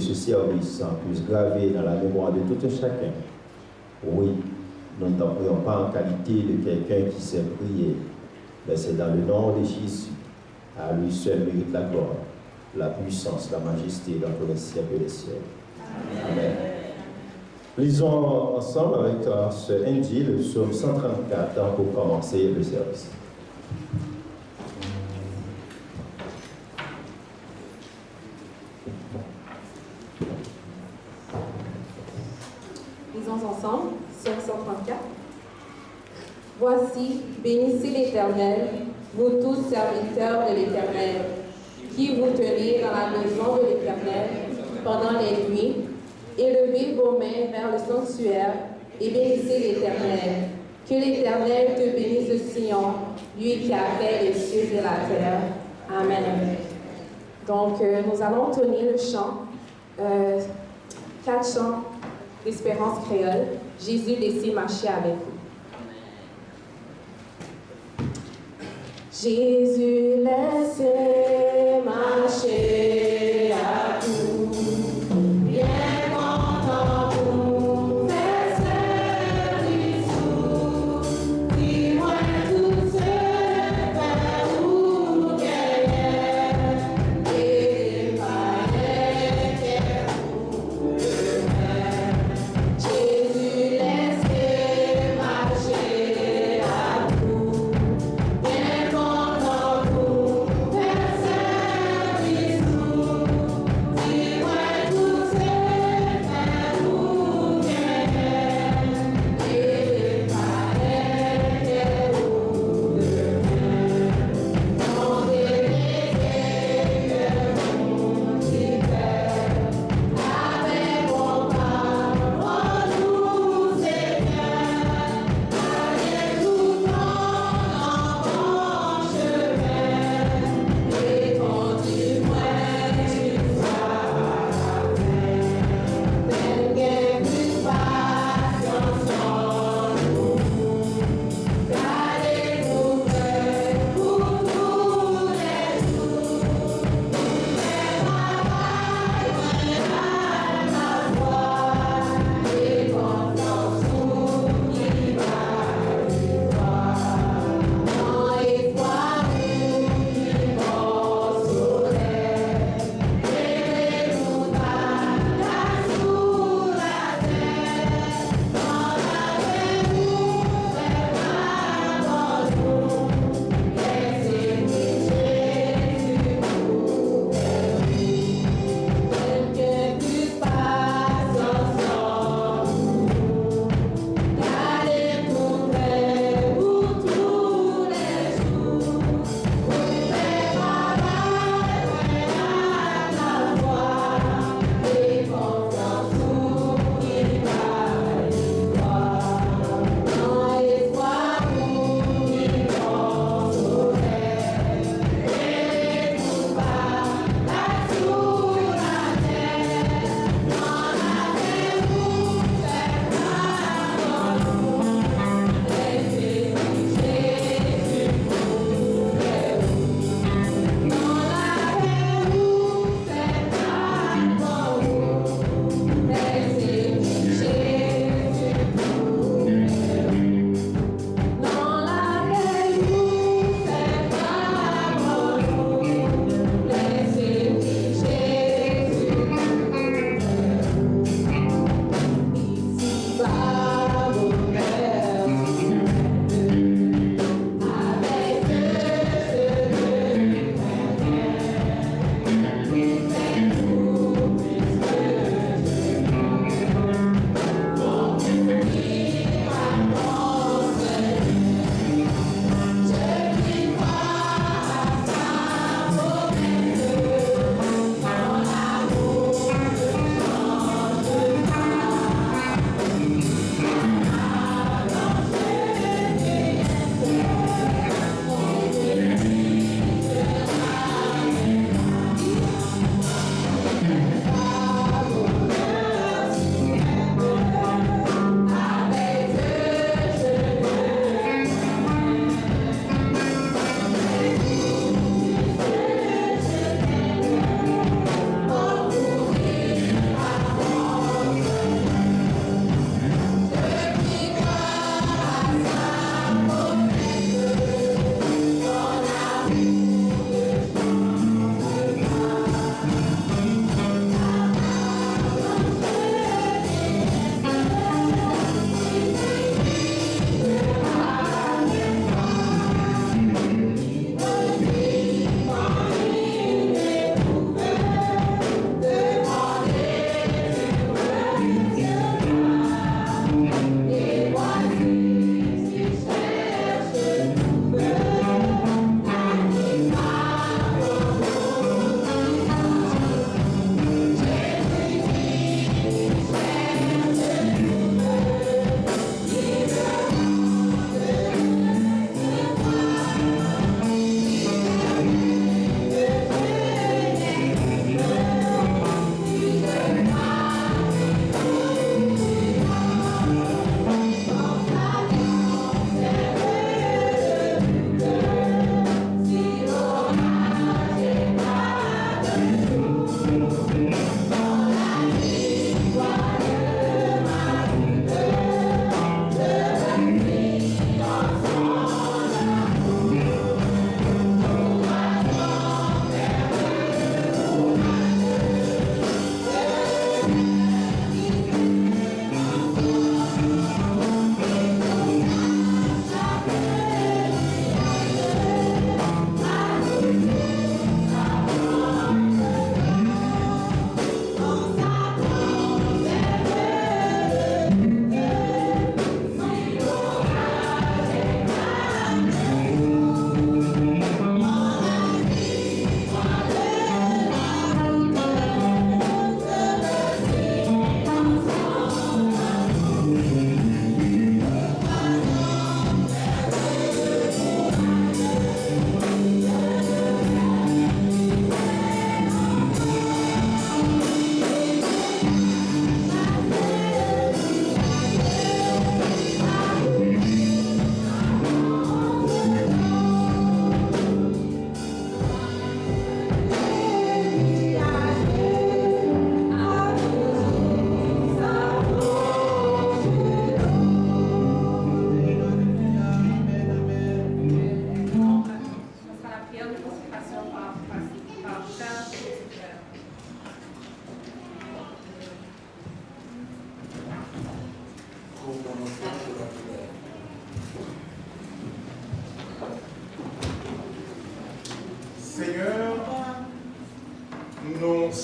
ce service puisse graver dans la mémoire de tout un chacun. Oui, nous ne t'en prions pas en qualité de quelqu'un qui sait prier, mais c'est dans le nom de Jésus. À lui seul mérite la gloire, la puissance, la majesté dans tous les siècles des siècles. Amen. Lisons ensemble avec ce Indy, le psaume 134, pour commencer le service. Lisons ensemble, psaume 134. Voici, bénissez l'Éternel, vous tous serviteurs de l'Éternel, qui vous tenez dans la maison de l'Éternel pendant les nuits. Élevez vos mains vers le sanctuaire et bénissez l'Éternel. Que l'Éternel te bénisse de Sion, lui qui a fait les cieux et la terre. Amen. Donc, nous allons entonner le chant, 4 chants d'espérance créole. Jésus laissez marcher avec vous. Jésus laissez marcher à vous. Bien content vous faire service sous. Dis-moi tout ce faire vous guerrière. Et pas inquiet pour le faire. Jésus laissez marcher à vous. Bien content vous faire service.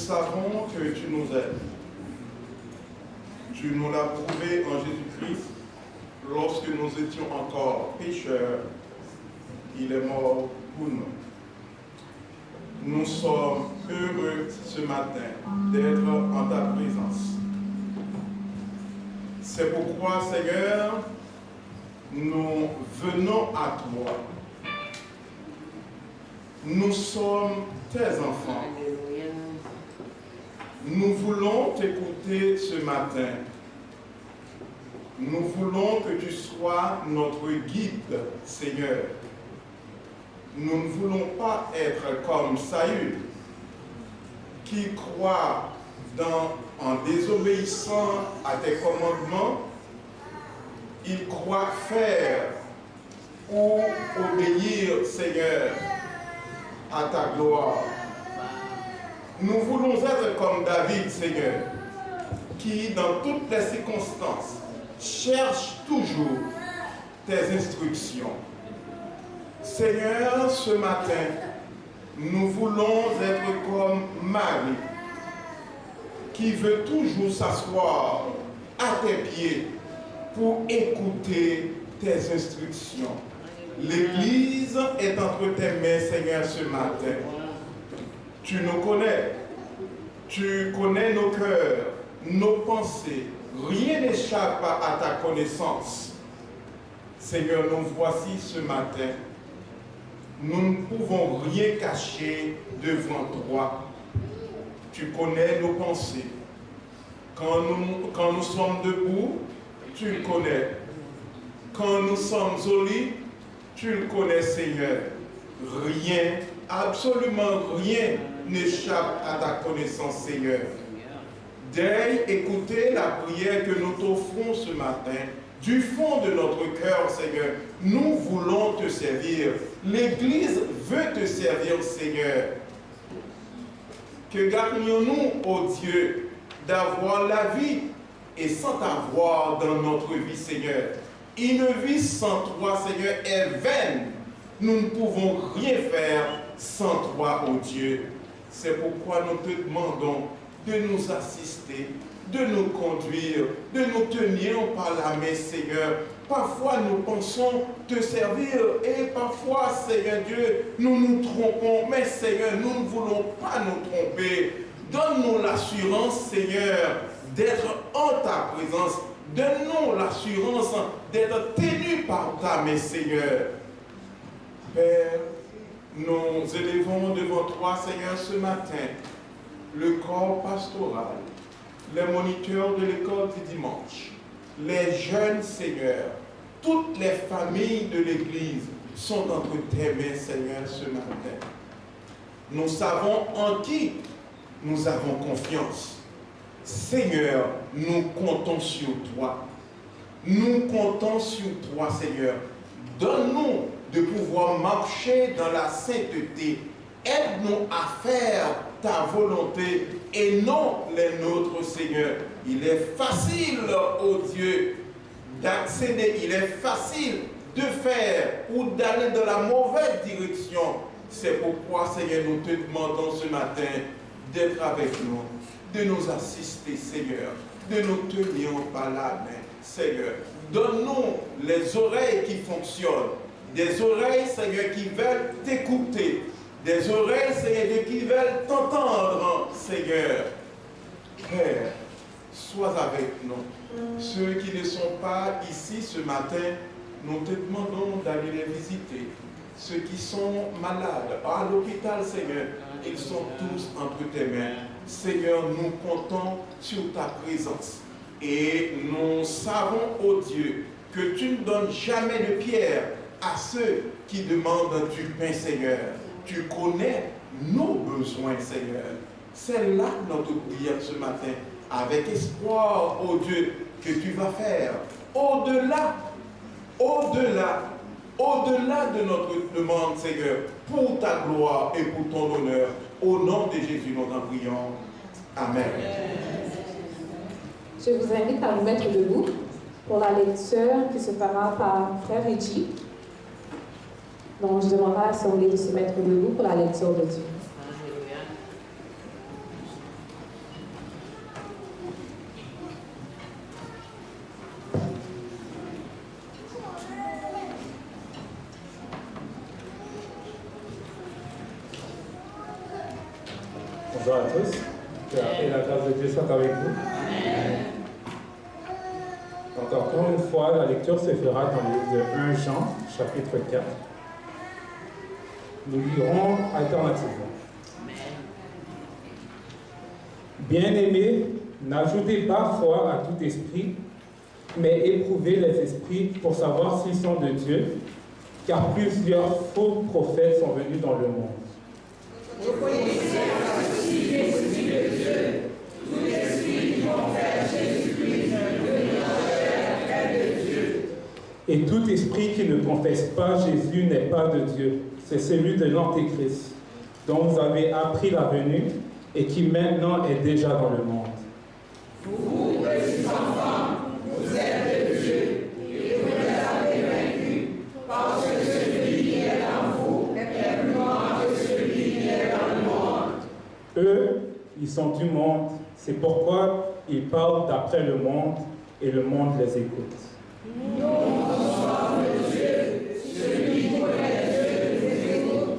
savons que tu nous aimes. Tu nous l'as prouvé en Jésus-Christ. Lorsque nous étions encore pécheurs, il est mort pour nous. Nous sommes heureux ce matin d'être en ta présence. C'est pourquoi, Seigneur, nous venons à toi. Nous sommes tes enfants. Nous voulons t'écouter ce matin. Nous voulons que tu sois notre guide, Seigneur. Nous ne voulons pas être comme Saül, qui croit en désobéissant à tes commandements, il croit faire ou obéir, Seigneur, à ta gloire. Nous voulons être comme David, Seigneur, qui, dans toutes les circonstances, cherche toujours tes instructions. Seigneur, ce matin, nous voulons être comme Marie, qui veut toujours s'asseoir à tes pieds pour écouter tes instructions. L'Église est entre tes mains, Seigneur, ce matin. Tu nous connais. Tu connais nos cœurs, nos pensées. Rien n'échappe à ta connaissance. Seigneur, nous voici ce matin. Nous ne pouvons rien cacher devant toi. Tu connais nos pensées. Quand nous sommes debout, tu le connais. Quand nous sommes au lit, tu le connais, Seigneur. Rien, absolument rien n'échappe à ta connaissance, Seigneur. Daigne écouter la prière que nous t'offrons ce matin. Du fond de notre cœur, Seigneur, nous voulons te servir. L'Église veut te servir, Seigneur. Que gagnions-nous, ô Dieu, d'avoir la vie et sans t'avoir dans notre vie, Seigneur. Une vie sans toi, Seigneur, est vaine. Nous ne pouvons rien faire sans toi, ô Dieu. C'est pourquoi nous te demandons de nous assister, de nous conduire, de nous tenir par la main, Seigneur. Parfois, nous pensons te servir et parfois, Seigneur Dieu, nous nous trompons. Mais, Seigneur, nous ne voulons pas nous tromper. Donne-nous l'assurance, Seigneur, d'être en ta présence. Donne-nous l'assurance d'être tenus par ta main, Seigneur. Père, nous élevons devant toi, Seigneur, ce matin, le corps pastoral, les moniteurs de l'école du dimanche, les jeunes, Seigneur, toutes les familles de l'Église sont entre tes mains, Seigneur, ce matin. Nous savons en qui nous avons confiance. Seigneur, nous comptons sur toi. Nous comptons sur toi, Seigneur. Donne-nous de pouvoir marcher dans la sainteté. Aide-nous à faire ta volonté et non les nôtres, Seigneur. Il est facile, ô Dieu, d'accéder. Il est facile de faire ou d'aller dans la mauvaise direction. C'est pourquoi, Seigneur, nous te demandons ce matin d'être avec nous, de nous assister, Seigneur, de nous tenir par la main, Seigneur. Donne-nous les oreilles qui fonctionnent, des oreilles, Seigneur, qui veulent t'écouter, des oreilles, Seigneur, qui veulent t'entendre, Seigneur. Père, sois avec nous. Ceux qui ne sont pas ici ce matin, nous te demandons d'aller les visiter. Ceux qui sont malades à l'hôpital, Seigneur, ils sont tous entre tes mains. Seigneur, nous comptons sur ta présence. Et nous savons, ô Dieu, que tu ne donnes jamais de pierre à ceux qui demandent du pain, Seigneur. Tu connais nos besoins, Seigneur. C'est là notre prière ce matin, avec espoir, ô Dieu, que tu vas faire au-delà de notre demande, Seigneur, pour ta gloire et pour ton honneur. Au nom de Jésus, nous en prions. Amen. Je vous invite à vous mettre debout pour la lecture qui se fera par Frère Reggie. Donc, je demanderai à l'Assemblée de se mettre debout pour la lecture de Dieu. Bonjour à tous. Que la paix et la grâce de Dieu soient avec vous. Donc encore une fois, la lecture se fera dans le livre de 1 Jean, chapitre 4. Nous lirons alternativement. Bien-aimés, n'ajoutez pas foi à tout esprit, mais éprouvez les esprits pour savoir s'ils sont de Dieu, car plusieurs faux prophètes sont venus dans le monde. Vous connaissez la justice de Dieu, tout esprit qui confesse Jésus-Christ est de Dieu. Et tout esprit qui ne confesse pas Jésus n'est pas de Dieu, c'est celui de l'Antéchrist, dont vous avez appris la venue et qui maintenant est déjà dans le monde. Vous, petits enfants, vous êtes de Dieu, et vous les avez vaincus, parce que celui qui est en vous est plus grand que celui qui est dans le monde. Eux, ils sont du monde, c'est pourquoi ils parlent d'après le monde, et le monde les écoute. Nous sommes de Dieu, celui qui connaît Dieu nous écoute,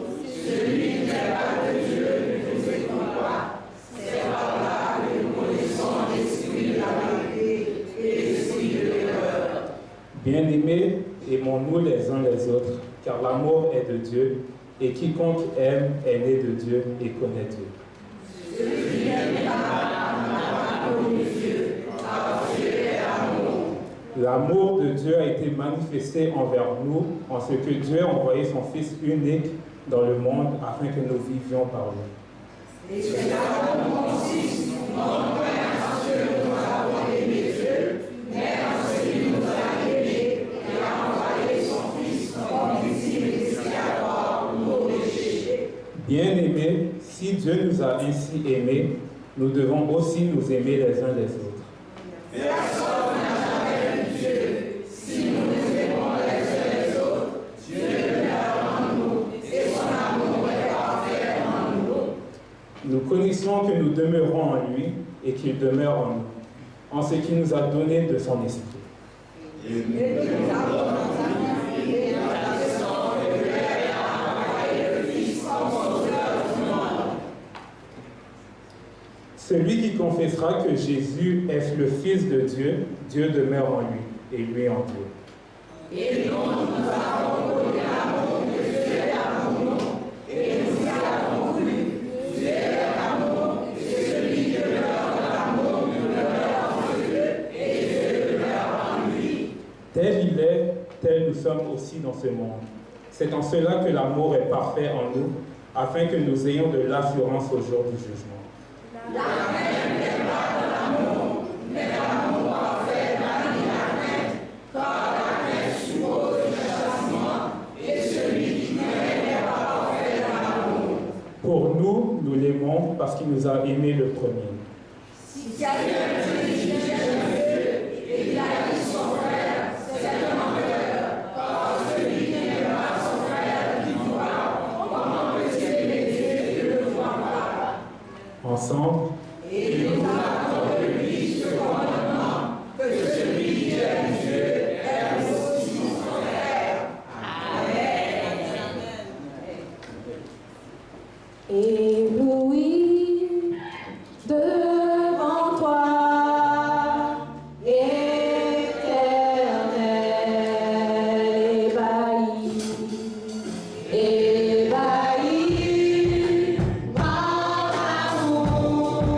celui qui n'est pas de Dieu ne nous écoute pas. C'est par là que nous connaissons l'esprit de la vérité et l'esprit de l'erreur. Bien-aimés, aimons-nous les uns les autres, car l'amour est de Dieu, et quiconque aime est né de Dieu et connaît Dieu. Celui qui n'aime pas n'a pas connu Dieu, car Dieu est amour. L'amour de Dieu a été manifesté envers nous en ce que Dieu a envoyé son Fils unique dans le monde afin que nous vivions par lui. Et c'est là qu'on consiste, non point en ce que nous avons aimé Dieu, mais en ce qu'il nous a aimés et a envoyé son Fils comme victime expiatoire pour nos péchés. Bien-aimés, si Dieu nous a ainsi aimés, nous devons aussi nous aimer les uns les autres. Personne n'a jamais vu Dieu. Si nous nous aimons les uns les autres, Dieu demeure en nous et son amour est parfait en nous. Nous connaissons que nous demeurons en lui et qu'il demeure en nous, en ce qu'il nous a donné de son esprit. Et nous avons identifié dans la maison que Dieu a envoyé le Fils comme sauveur du monde. Celui qui confessera que Jésus est le Fils de Dieu, Dieu demeure en lui et lui en Dieu. Et nous avons connu l'amour que Dieu a pour nous, et nous y avons cru. Dieu est amour, et celui qui demeure dans l'amour demeure en Dieu, et Dieu demeure en lui. Tel il est, tel nous sommes aussi dans ce monde. C'est en cela que l'amour est parfait en nous, afin que nous ayons de l'assurance au jour du jugement. La haine n'est pas de l'amour, mais l'amour parfait bannit la haine, car la haine suppose le châtiment, et celui qui craint n'est pas parfait dans l'amour. Pour nous, nous l'aimons parce qu'il nous a aimés le premier. Si quelqu'un dit qu'il aime Dieu et qu'il haït son frère, c'est un menteur, car celui qui n'aime pas son frère qui voit, comment peut-il aimer Dieu et ne le voit pas? Ensemble, Et nous avons de lui ce commandement, que celui qui aime Dieu aime aussi son frère. Amen. Ébloui devant toi, Éternel, ébahi par l'amour.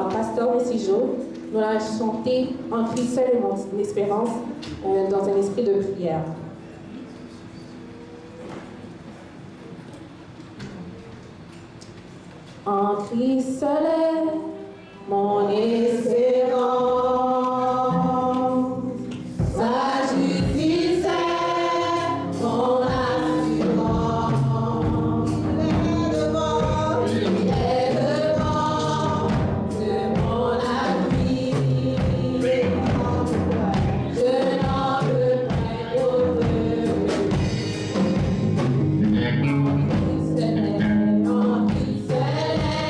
par Pasteur Messijo. Nous allons chanter En Christ seul est mon espérance dans un esprit de prière. En Christ seul est mon espérance. Sa justice est mon assurance. Il est devant de mon avenir. Je n'en veux pas d'autre. En Christ seul est mon espérance.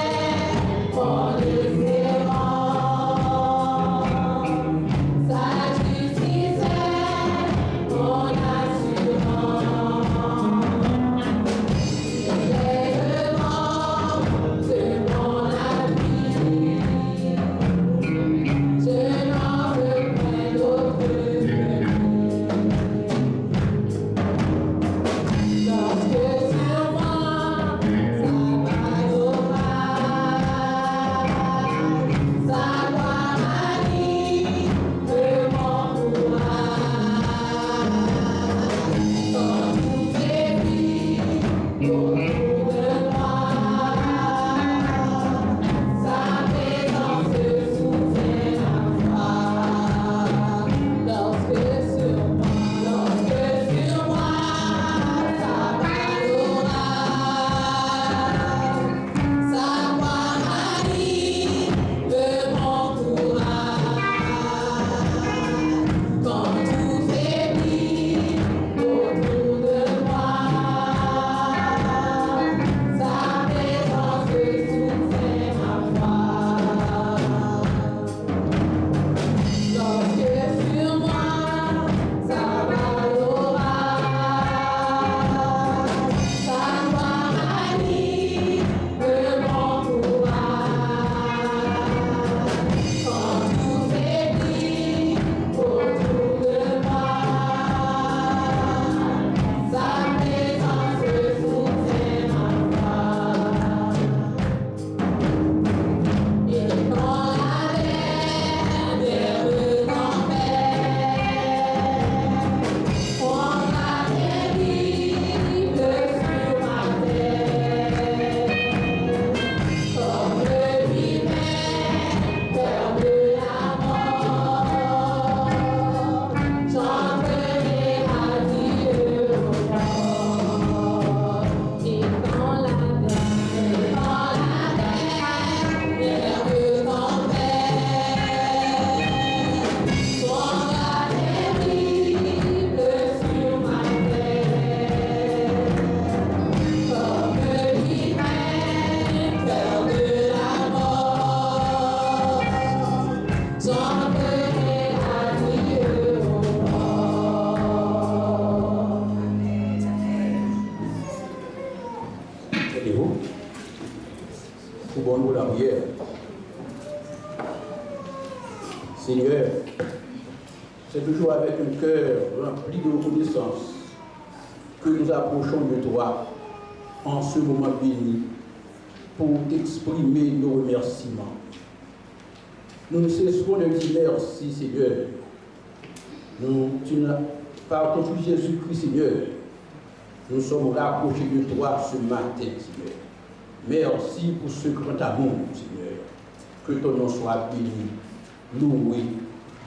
Seigneur, c'est toujours avec un cœur rempli de reconnaissance que nous approchons de toi en ce moment béni pour t'exprimer nos remerciements. Nous ne cesserons de dire merci, Seigneur. Par ton Fils Jésus-Christ, Seigneur, nous sommes rapprochés de toi ce matin, Seigneur. Merci pour ce grand amour, Seigneur. Que ton nom soit béni, loué,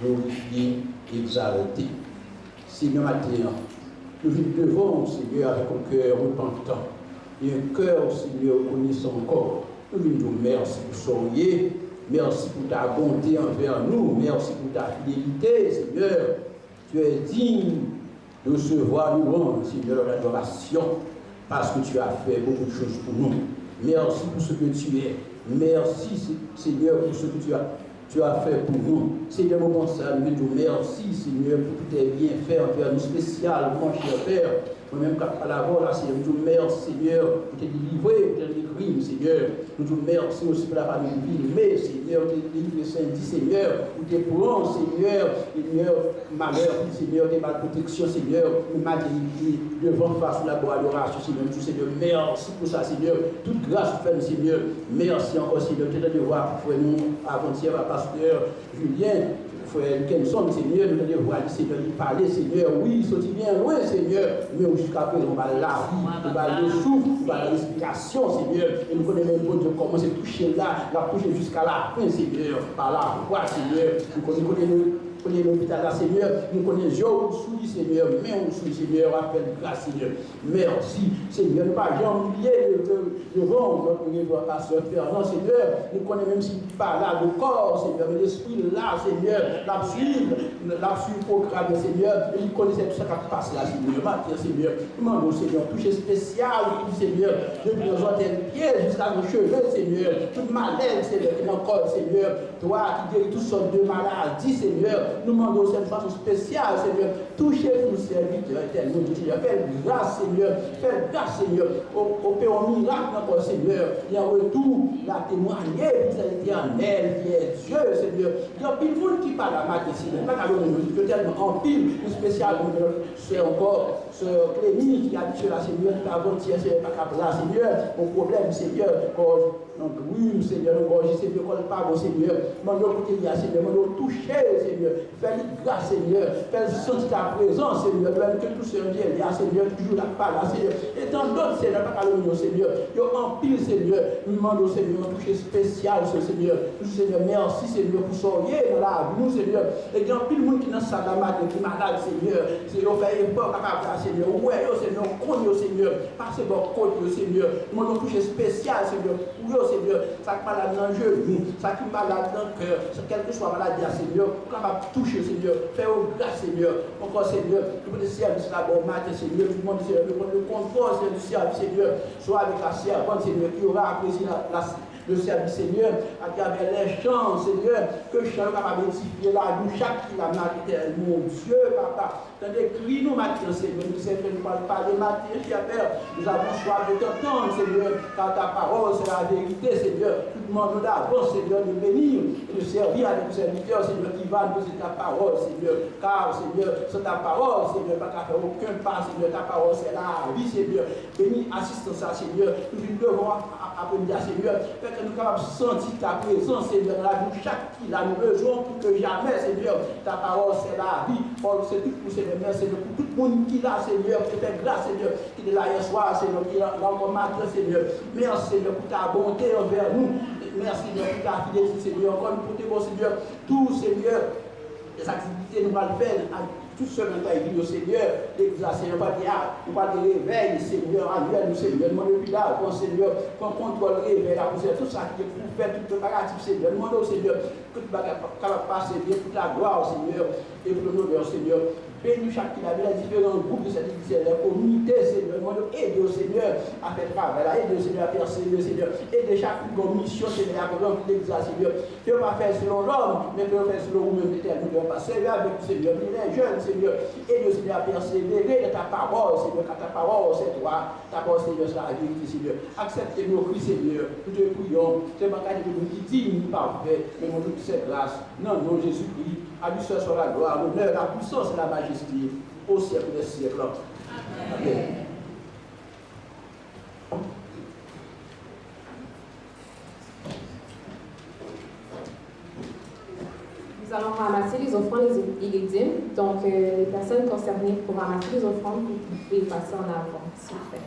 glorifié, exalté. Seigneur, matin, nous venons devant, Seigneur, avec un cœur repentant et un cœur, Seigneur, connaissant encore. Nous venons dire merci pour sourier, merci pour ta bonté envers nous, merci pour ta fidélité, Seigneur. Tu es digne de recevoir nous, Seigneur, l'adoration, parce que tu as fait beaucoup de choses pour nous. Merci pour ce que tu es. Merci, Seigneur, pour ce que tu as fait pour nous. Seigneur, moment ça, nous disons merci, Seigneur, pour tous tes bienfaits envers nous, spécialement, cher Père, Moi-même, quand à la voix, là, Seigneur, nous disons merci, Seigneur, pour te délivrer des crimes, Seigneur. Nous disons merci aussi pour la famille ville, mais, Seigneur, te délivrer Saint-Dit, Seigneur, pour tes plans, Seigneur, Seigneur, malheur, Seigneur, tes malprotections, Seigneur, nous m'a délivré devant face à la bonne adoration, Seigneur. Nous disons, Seigneur, merci pour ça, Seigneur. Toute grâce, fait, Seigneur. Merci encore, Seigneur, de te devoir pour nous, avant-hier, pasteur Julien. Frère Kenson, Seigneur, nous devons voir, Seigneur, lui parler, Seigneur, oui, sorti bien loin, Seigneur, mais jusqu'à présent, on va la vie, on va le souffle, on va la respiration, Seigneur, et nous connaissons même bon Dieu comment c'est touché là, la toucher jusqu'à la fin, Seigneur, par la foi, Seigneur, nous connaissons l'hôpital là, Seigneur, nous connaissons sous Seigneur, mais on sous Seigneur, appelle grâce, Seigneur. Merci, Seigneur, nous ne pas jamais oublier devant notre pasteur Fernand, Seigneur, nous connaissons même s'il parle là, le corps, Seigneur, mais l'esprit là, Seigneur, la suivre programme, Seigneur, et il connaissait tout ça qui passe là, Seigneur, maintenant, Seigneur, nous demandons, Seigneur, toucher spécial, Seigneur, depuis nos orteils pieds jusqu'à nos cheveux, Seigneur, toute maladie, Seigneur, qui encore, Seigneur, toi qui guéris toutes sortes de maladies, Seigneur, nous demandons cette façon spéciale, Seigneur, touchez nos serviteurs éternels, Seigneur, fais grâce, Seigneur, fais grâce, Seigneur, opère un miracle encore, Seigneur, et en retour, la témoigner, vous êtes éternel, qui est Dieu, Seigneur. Il y a pile de monde qui parle à ma Seigneur, pas qu'à l'honneur, tellement en pile, une spéciale, c'est encore, Sœur Clémy, qui a dit cela, Seigneur, qui a avant-hier, c'est pas qu'à là, Seigneur, mon problème, Seigneur, donc oui, Seigneur, nous gorge, Seigneur, pardon, Seigneur, mon côté, Seigneur, mon toucher, Seigneur, fais-lui grâce, Seigneur, fais-lui sentir ta présence, Seigneur, même que tout ce Dieu est là, Seigneur, toujours là, pas là, Seigneur, et tant d'autres, Seigneur, pas qu'à l'honneur, Seigneur, il y a en pile, Seigneur, nous demandons, Seigneur, un toucher spécial, Seigneur, Seigneur, merci, Seigneur, pour soigner dans la vie, nous, Seigneur, et il y a en pile de monde qui n'a pas de malade, qui est malade, Seigneur, Seigneur, fait pas capable, Seigneur, ouais, Seigneur, connaît, Seigneur, passez bon côté, Seigneur, nous demandons un toucher spécial, Seigneur, Seigneur, ça qui malade dans le genou, ça qui malade dans le cœur, quelle que soit maladie, Seigneur, capable de toucher, Seigneur, faire grâce, Seigneur, encore, Seigneur, nous le service là, bon matin, Seigneur, tout le monde, Seigneur, le confort, du service, Seigneur, soit avec la servante, Seigneur, qui aura apprécié le service, Seigneur, à travers les chants, Seigneur, que chant capable d'édifier la nous, chaque qui la matin, mon Dieu, Papa, tandis que nous matin, Seigneur, nous savons que nous ne parlons pas de matin, cher Père, nous avons soif de t'entendre, Seigneur, car ta parole, c'est la vérité, Seigneur, tout le monde d'avance, Seigneur, de venir et de servir avec nos serviteurs, Seigneur, qui va nous poser ta parole, Seigneur, car, Seigneur, c'est ta parole, Seigneur, pas qu'à faire aucun pas, Seigneur, ta parole, c'est la vie, Seigneur, bénis, assistance à Seigneur, nous devons apprendre à Seigneur, que nous sommes capables de sentir ta présence, Seigneur, dans la vie de chaque qui a besoin pour que jamais, Seigneur, ta parole, c'est la vie. Paul, c'est tout pour Seigneur, merci, Seigneur, pour tout le monde qui l'a, Seigneur, qui fait grâce, Seigneur, qui est là hier soir, Seigneur, qui est là encore matin, Seigneur. Merci, Seigneur, pour ta bonté envers nous. Merci, Seigneur, pour ta fidélité, Seigneur, encore pour tes bons, Seigneur, tout, Seigneur, les activités, nous allons faire. Tout ce que nous avons vu, Seigneur, l'église, Seigneur, nous parlons de réveil, Seigneur, annuel, Seigneur, nous demandons là, Seigneur, qu'on contrôle le réveil, tout ça qui est pour faire, tout le préparatif, Seigneur, nous demandons, Seigneur, que tu vas passer bien pour ta gloire, Seigneur, et pour l'honneur, Seigneur. Bénis chaque qui a vu les différents groupes de cette église, la communauté, Seigneur, nous demandons, aide au Seigneur à faire travail, aide au Seigneur à persévérer, Seigneur, aide chaque mission, Seigneur, à faire l'église, Seigneur. Tu ne pas faire selon l'homme, mais tu faire selon vous-même, nous ne pas servir avec vous, Seigneur, les jeunes, Seigneur, aide au Seigneur à persévérer de ta parole, Seigneur, car ta parole, c'est toi, ta parole, Seigneur, c'est la vérité, Seigneur. Accepte nos cris, Seigneur, nous te prions, c'est pas qu'à nous qui dit, nous parfait, mais nous toute cette grâce, non, non, Jésus-Christ. À lui seul soit la gloire, l'honneur, la puissance et la majesté au siècle des siècles. Amen. Nous allons ramasser les offrandes et les dîmes. Donc, les personnes concernées pour ramasser les offrandes, vous pouvez passer en avant, s'il vous plaît.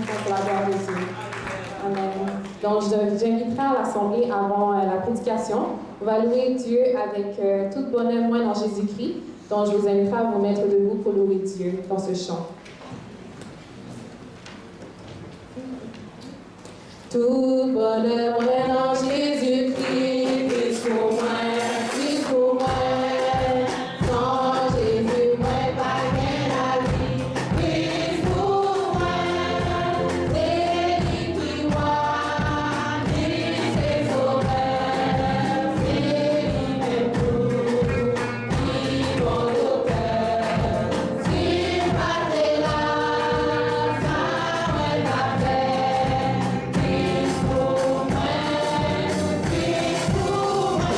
pour la gloire de Dieu. Amen. Donc, j'inviterai à l'Assemblée avant la prédication. On va louer Dieu avec tout bonheur, moi dans Jésus-Christ. Donc, je vous inviterai à vous mettre debout pour louer Dieu dans ce chant. Tout bonheur, moi dans Jésus-Christ, plus pour moi, plus pour moi. Sans Jésus, moi, pas bien la vie, plus pour moi. C'est lui qui voit, lui c'est sauveur, c'est lui même tout, qui bon docteur. Si pas t'es là, ça ouais pas fait, plus pour moi, plus pour moi.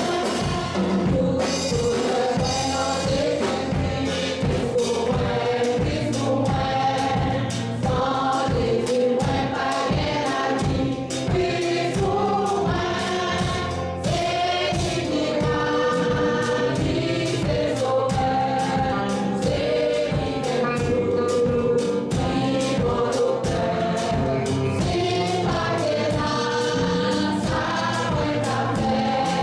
Tout pour le bonheur de Jésus-Christ, plus pour moi, plus pour moi. Sans Jésus, moi pas bien la vie, plus pour moi. C'est lui qui voit, lui c'est sauveur, c'est lui même tout, qui bon docteur. Si pas t'es là, ça ouais pas fait, plus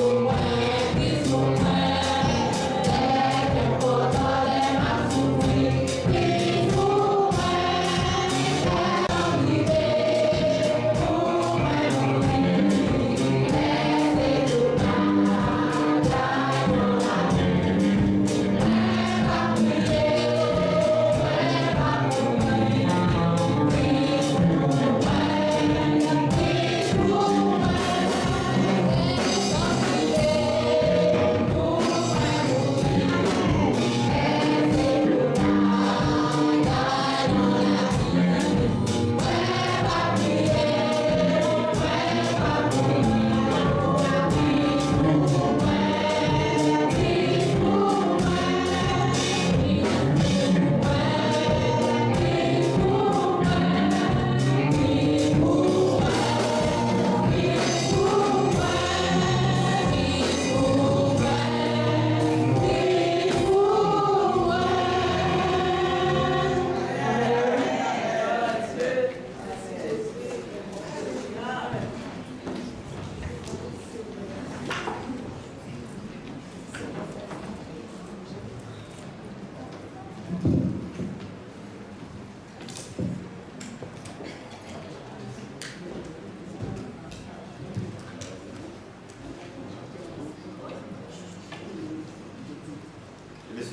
pour moi, plus pour moi.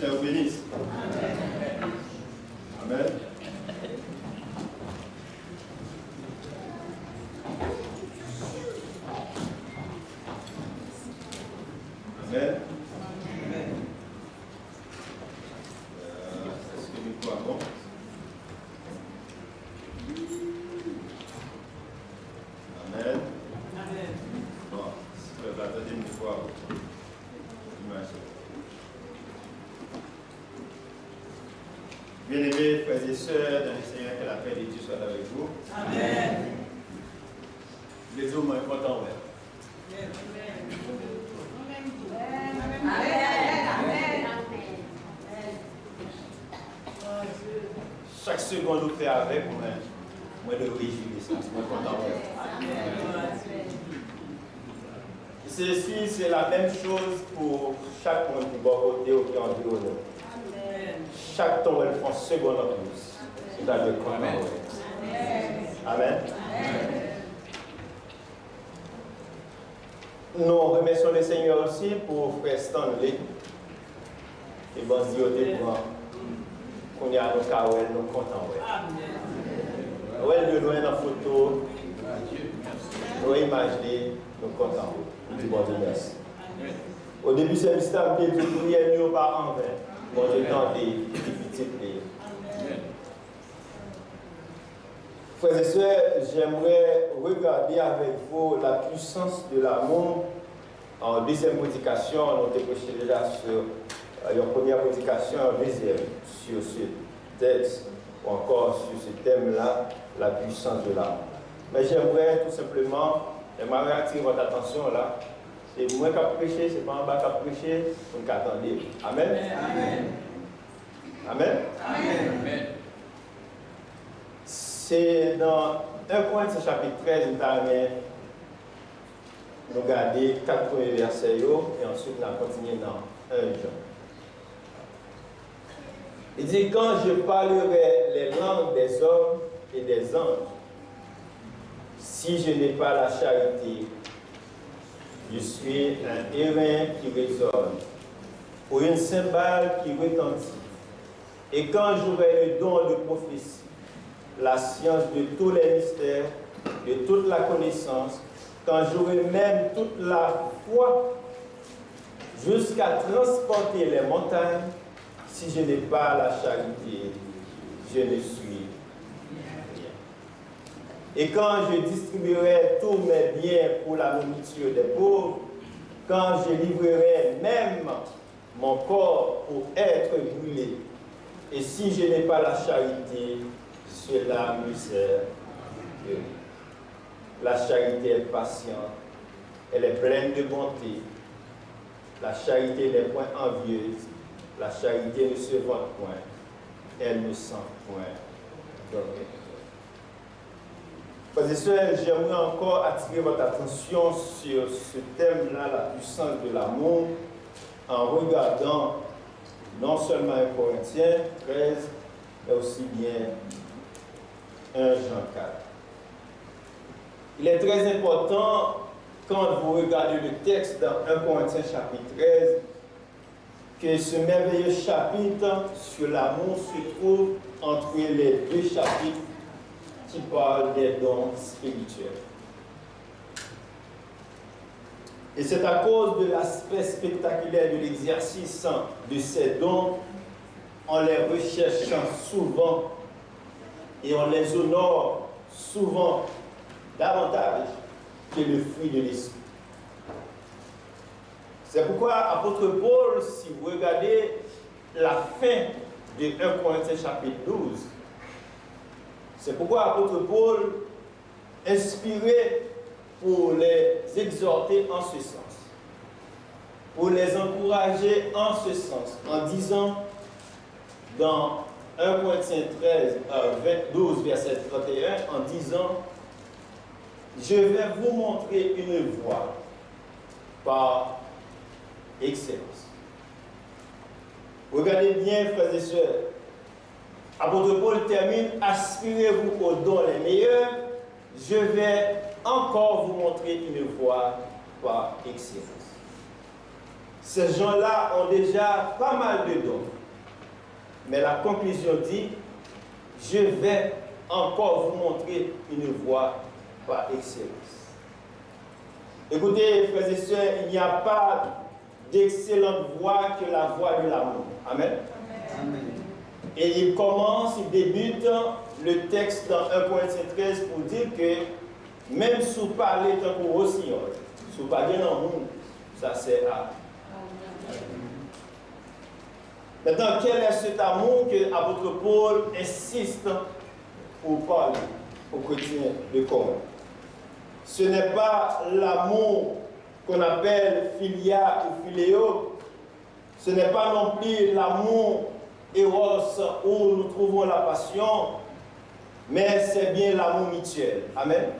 Seigneur vous bénisse. Amen. Amen. Bien-aimés frères et sœurs, dans le Seigneur, que la paix de Dieu soit avec vous. Amen. Les hommes sont contents. Chaque seconde nous fait avec moi de réjouir ça. Moi content. Ceci, c'est la même chose pour chaque monde qui va côté ou qui en environne. Chaque temps, elle prend seconde en plus. C'est à dire content. Amen. Nous remercions le Seigneur aussi pour Frère Stanley et bon Dieu pour qu'on y a nos cas où elle nous contents. Ouais, de loin dans la photo, nous imaginons, nous contents. Nous disons bon Dieu merci. Au début, c'est le stade de prière, nous pas en vain. Bon Dieu tente des petites prières. Frères et sœurs, j'aimerais regarder avec vous la puissance de l'amour. En deuxième prédication, on a prêché déjà sur la première prédication, en deuxième, sur ce texte, ou encore sur ce thème-là, la puissance de l'amour. Mais j'aimerais tout simplement, j'aimerais attirer votre attention là. C'est moi qui ai prêché, c'est pas en bas qui a prêché, donc attendez. Amen. Amen. Amen. Amen. C'est dans 1 Corinthiens chapitre 13, nous regardons 4 premiers versets et ensuite nous continuons dans 1 Jean. Il dit, quand je parlerai les langues des hommes et des anges, si je n'ai pas la charité, je suis un airain qui résonne, ou une cymbale qui retentit. Et quand j'aurai le don de prophétie, la science de tous les mystères, de toute la connaissance, quand j'aurai même toute la foi, jusqu'à transporter les montagnes, si je n'ai pas la charité, je ne suis rien. Et quand je distribuerai tous mes biens pour la nourriture des pauvres, quand je livrerai même mon corps pour être brûlé, et si je n'ai pas la charité, cela me sert de rien. La charité est patiente, elle est pleine de bonté. La charité n'est point envieuse, la charité ne se vante point, elle ne sent point d'orgueil. Frères et sœurs, j'aimerais encore attirer votre attention sur ce thème-là, la puissance de l'amour, en regardant non seulement 1 Corinthiens 13, mais aussi bien 1 Jean 4. Il est très important, quand vous regardez le texte dans 1 Corinthiens chapitre 13, que ce merveilleux chapitre sur l'amour se trouve entre les deux chapitres qui parlent des dons spirituels. Et c'est à cause de l'aspect spectaculaire de l'exercice de ces dons, on les recherche souvent et on les honore souvent davantage que le fruit de l'esprit. C'est pourquoi apôtre Paul, si vous regardez la fin de 1 Corinthiens chapitre 12, c'est pourquoi apôtre Paul, inspiré pour les exhorter en ce sens, pour les encourager en ce sens, en disant dans 1 Corinthiens 13, 12, verset 31, en disant, je vais vous montrer une voie par excellence. Regardez bien, frères et sœurs. Apôtre Paul termine, aspirez-vous aux dons les meilleurs, je vais encore vous montrer une voie par excellence. Ces gens-là ont déjà pas mal de dons. Mais la conclusion dit, je vais encore vous montrer une voie par excellence. Écoutez, frères et sœurs, il n'y a pas d'excellente voie que la voie de l'amour. Amen. Amen. Et il débute le texte dans 1 Corinthiens 13 pour dire que même si vous parlez tant pour aussi, si vous parlez dans le monde, ça sert à. Maintenant, quel est cet amour que l'apôtre Paul insiste pour parler aux chrétiens de Corinthe? Ce n'est pas l'amour qu'on appelle philia ou philéo. Ce n'est pas non plus l'amour éros où nous trouvons la passion, mais c'est bien l'amour mutuel. Amen.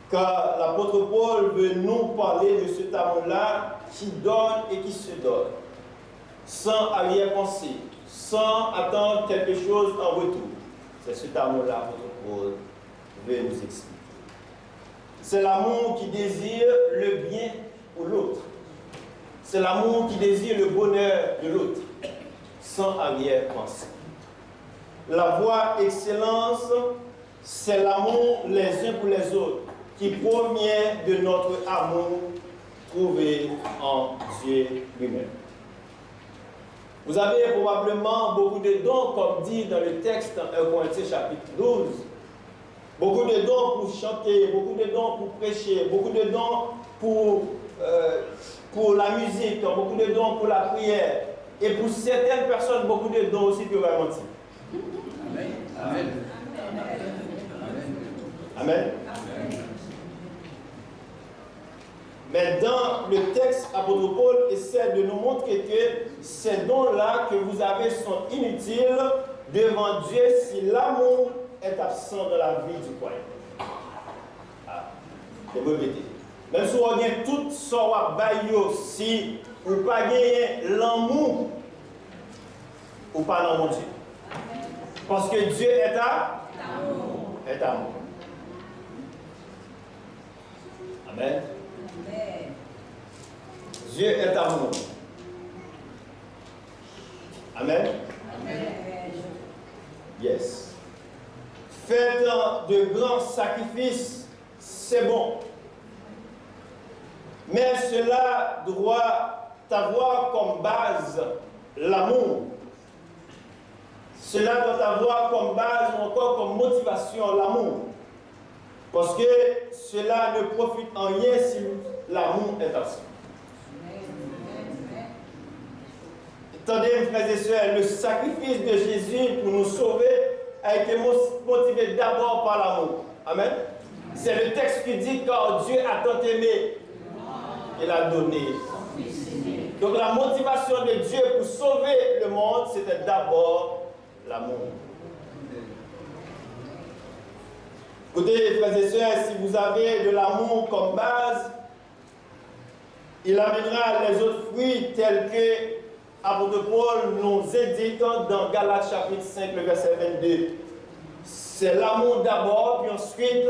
Car l'apôtre Paul veut nous parler de cet amour-là qui donne et qui se donne, sans arrière-pensée, sans attendre quelque chose en retour. C'est cet amour-là que l'apôtre Paul veut nous expliquer. C'est l'amour qui désire le bien pour l'autre. C'est l'amour qui désire le bonheur de l'autre, sans arrière-pensée. La voie excellence, c'est l'amour les uns pour les autres, qui provient de notre amour trouvé en Dieu lui-même. Vous avez probablement beaucoup de dons, comme dit dans le texte 1 Corinthiens chapitre 12. Beaucoup de dons pour chanter, beaucoup de dons pour prêcher, beaucoup de dons pour la musique, beaucoup de dons pour la prière. Et pour certaines personnes, beaucoup de dons aussi pour la mentir. Amen. Amen. Amen. Mais dans le texte, apôtre Paul essaie de nous montrer que ces dons-là que vous avez sont inutiles devant Dieu si l'amour est absent dans la vie du croyant. Je vais répéter. Même si on a tout ça, si vous n'avez pas gagné l'amour, ou pas dans mon Dieu. Parce que Dieu est amour. Est amour. Amen. Dieu est amour. Amen. Yes. Faites de grands sacrifices, c'est bon. Mais cela doit avoir comme base l'amour. Cela doit avoir comme base ou encore comme motivation l'amour. Parce que cela ne profite en rien si l'amour est absent. Attendez, frères et sœurs, le sacrifice de Jésus pour nous sauver a été motivé d'abord par l'amour. Amen. C'est le texte qui dit car Dieu a tant aimé, il a donné. Donc la motivation de Dieu pour sauver le monde, c'était d'abord l'amour. Écoutez, frères et sœurs, si vous avez de l'amour comme base, il amènera les autres fruits tels que l'apôtre Paul nous indique dans Galates chapitre 5, le verset 22. C'est l'amour d'abord, puis ensuite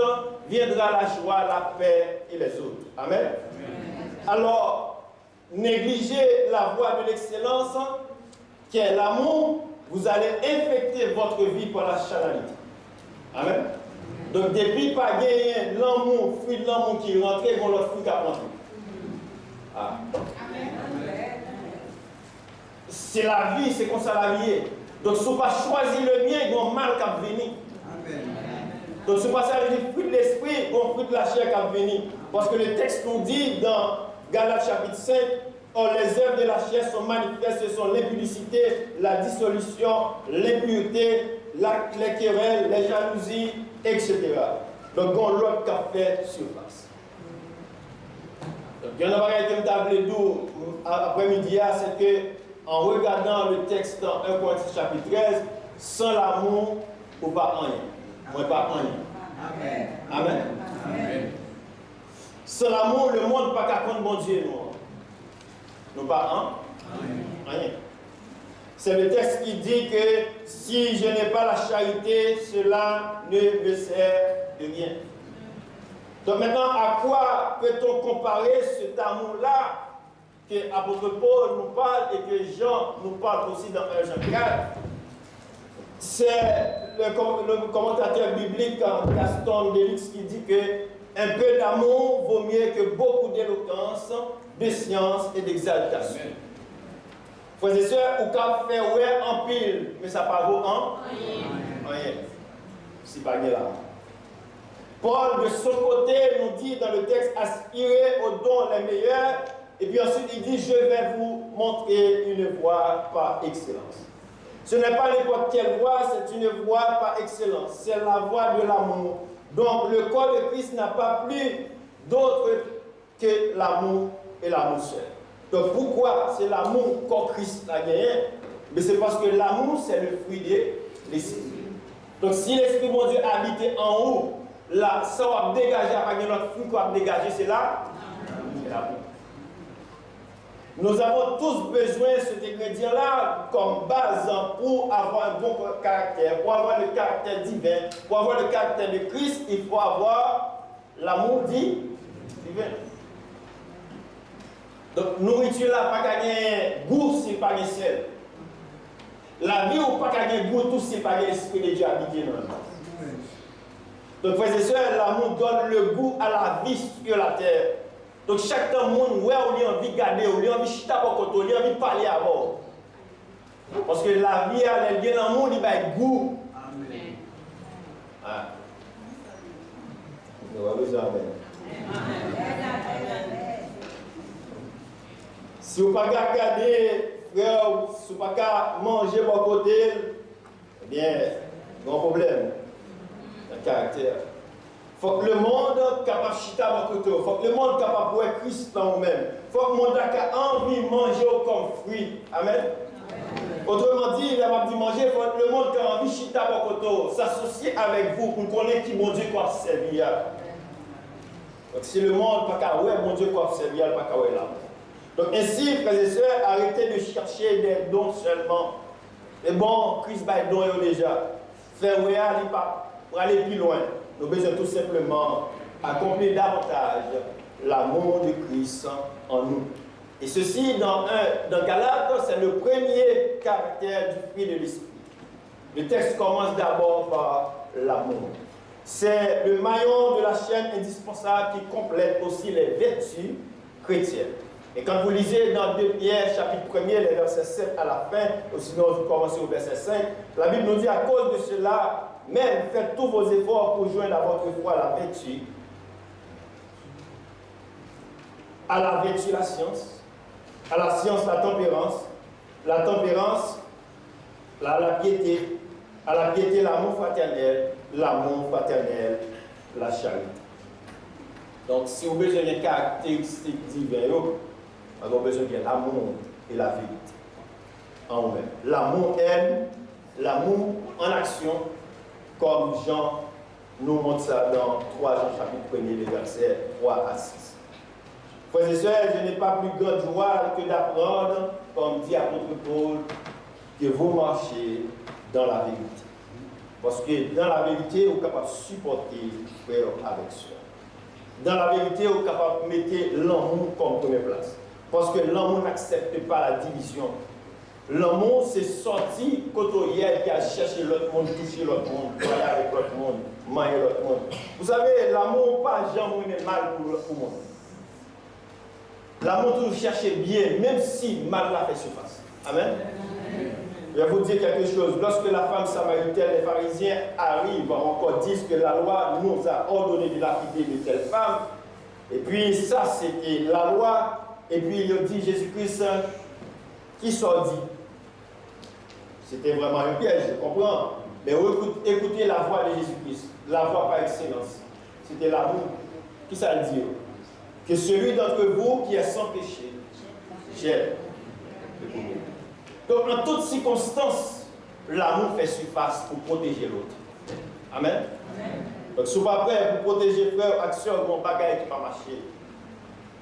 viendra la joie, la paix et les autres. Amen. Alors, négligez la voie de l'excellence, qui est l'amour, vous allez infecter votre vie par la charnalité. Amen. Donc, depuis pas gagner l'amour, fruit de l'amour qui rentre, vont l'autre fruit qui a rentré. C'est la vie, c'est comme ça la vie est. Donc, si vous pas choisi le bien, il y a un mal qui va venir. Donc, si vous passez à le fruit de l'esprit, il y a un fruit de la chair qui va venir. Parce que le texte nous dit dans Galates chapitre 5, or les œuvres de la chair sont manifestes, ce sont l'impudicité, la dissolution, l'impureté, les querelles, les jalousies, etc. Donc, on a l'autre qui a fait surface. Donc, il y en a un qui m'a appelé d'où après-midi, c'est que en regardant le texte dans 1 Corinthiens chapitre 13, sans l'amour, ou pas rien. Moi, pas rien. Amen. Amen. Amen. Sans l'amour, le monde pas qu'à compte bon Dieu, non. Nous pas rien. C'est le texte qui dit que si je n'ai pas la charité, cela ne me sert de rien. Donc maintenant, à quoi peut-on comparer cet amour-là que l'apôtre Paul nous parle et que Jean nous parle aussi dans 1 Jean 4? C'est le commentateur biblique Gaston Delix qui dit que un peu d'amour vaut mieux que beaucoup d'éloquence, de science et d'exaltation. Frères et sœurs, ou qu'à faire ouais en pile, mais ça pas vaut en rien. C'est pas bien là. Paul, de son côté, nous dit dans le texte, aspirer aux dons les meilleurs, Et puis ensuite, il dit, je vais vous montrer une voie par excellence. Ce n'est pas n'importe quelle voie, c'est une voie par excellence. C'est la voie de l'amour. Donc, le corps de Christ n'a pas plus d'autre que l'amour et l'amour seul. Donc, pourquoi c'est l'amour qu'en Christ a gagné? Mais c'est parce que l'amour, c'est le fruit de l'esprit. Donc, si l'esprit de Dieu habitait en haut, là, ça va dégager, avec notre fruit qu'on va dégager, c'est là. C'est l'amour. Nous avons tous besoin de cet ingrédient-là comme base pour avoir un bon caractère, pour avoir le caractère divin, pour avoir le caractère de Christ, il faut avoir l'amour divin. Donc, nourriture là, pas gagner goût, c'est pas gagner sel. La vie ou pas gagner goût, tout c'est pas gagner l'esprit de Dieu habité dans nous. Donc, frères et sœurs, l'amour donne le goût à la vie sur la terre. Donc, chaque temps, monde, ouais, on a envie de garder, on a envie de chita pour côté, on a envie de parler à bord. Parce que la vie, elle est dans le monde, il va être goût. Amen. Ah. Si vous ne pouvez pas regarder, frère, si vous ne pouvez pas manger pour côté, eh bien, il y a un problème. Un caractère. Il faut que le monde soit capable de chiter à côté. Il faut que le monde soit capable de voir Christ dans vous-même. Il faut que le monde ait envie de manger comme fruit. Amen. Autrement dit, il a pas dit manger, il faut que le monde ait envie de chiter à côté, s'associer avec vous pour connaître qui bon Dieu doit servir. Donc si le monde n'a pas ouais, bon Dieu doit servir, il n'a pas là. Donc ainsi, frères et sœurs, arrêtez de chercher des dons seulement. Et bon, Christ va être don déjà. Faire ouais, pour aller plus loin. Nous avons besoin tout simplement accomplir davantage l'amour de Christ en nous. Et ceci, dans Galates, c'est le premier caractère du fruit de l'esprit. Le texte commence d'abord par l'amour. C'est le maillon de la chaîne indispensable qui complète aussi les vertus chrétiennes. Et quand vous lisez dans 2 Pierre, chapitre 1er, les versets 7 à la fin, ou sinon vous commencez au verset 5, la Bible nous dit à cause de cela, même faites tous vos efforts pour joindre à votre foi la vertu, à la vertu la science, à la science la tempérance, la piété, à la piété l'amour fraternel, la charité. Donc si vous avez besoin d'une caractéristique divine, vous avez besoin de l'amour et la vérité en vous-même. L'amour aime, l'amour en action, comme Jean nous montre ça dans 3 Jean chapitre 1er, les versets 3 à 6. Frères et sœurs, je n'ai pas plus grande joie que d'apprendre, comme dit apôtre Paul, que vous marchez dans la vérité. Parce que dans la vérité, vous êtes capable de supporter frère avec sœur. Dans la vérité, vous êtes capable de mettre l'amour comme première place. Parce que l'amour n'accepte pas la division. L'amour, c'est sortir côté hier qui a cherché l'autre monde, toucher l'autre monde, parler avec l'autre monde, manger l'autre monde. Vous savez, l'amour, pas jamais mal pour le monde. L'amour toujours cherche bien, même si mal l'a fait surface. Amen. Je vais vous dire quelque chose. Lorsque la femme samaritaine, les pharisiens arrivent, encore disent que la loi nous a ordonné de lapider de telle femme. Et puis ça, c'était la loi. Et puis il dit Jésus-Christ, qui s'en dit? C'était vraiment un piège, je comprends. Mais écoutez la voix de Jésus-Christ, la voix par excellence. C'était l'amour. Qui ça le dit? Que celui d'entre vous qui est sans péché, j'aime. Donc, dans toutes circonstances, l'amour fait surface pour protéger l'autre. Amen. Donc, si vous n'êtes pas prêt pour protéger frère, action, mon bagage qui va marcher.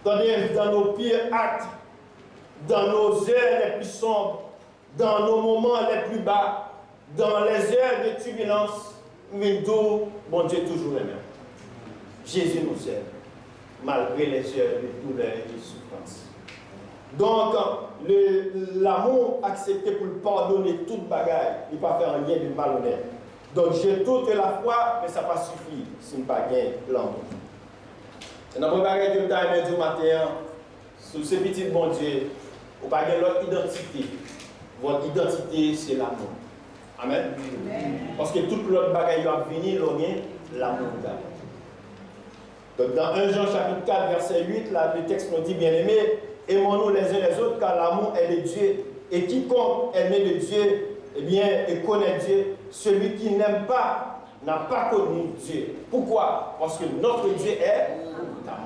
Attendez, dans nos pires actes, dans nos heures les plus sombres, dans nos moments les plus bas, dans les heures de turbulence, bon Dieu toujours le même. Jésus nous aime, malgré les heures de douleur et de souffrance. Donc, l'amour accepté pour pardonner toute bagaille, il ne va pas faire rien de malhonnête. Donc, j'ai toute la foi, mais ça ne va pas suffire si on n'a pas gagné l'amour. Et dans le bagage que vous avez du matin, sur ce petit bon Dieu, vous n'avez pas l'autre identité. Votre identité, c'est l'amour. Amen. Parce que toute l'autre bagaille qui va venir, l'amour. Donc, dans 1 Jean chapitre 4, verset 8, là, le texte nous dit, bien-aimé, aimons-nous les uns les autres, car l'amour est de Dieu. Et quiconque est né de Dieu, eh bien, et connaît Dieu. Celui qui n'aime pas n'a pas connu Dieu. Pourquoi? Parce que notre Dieu est amour.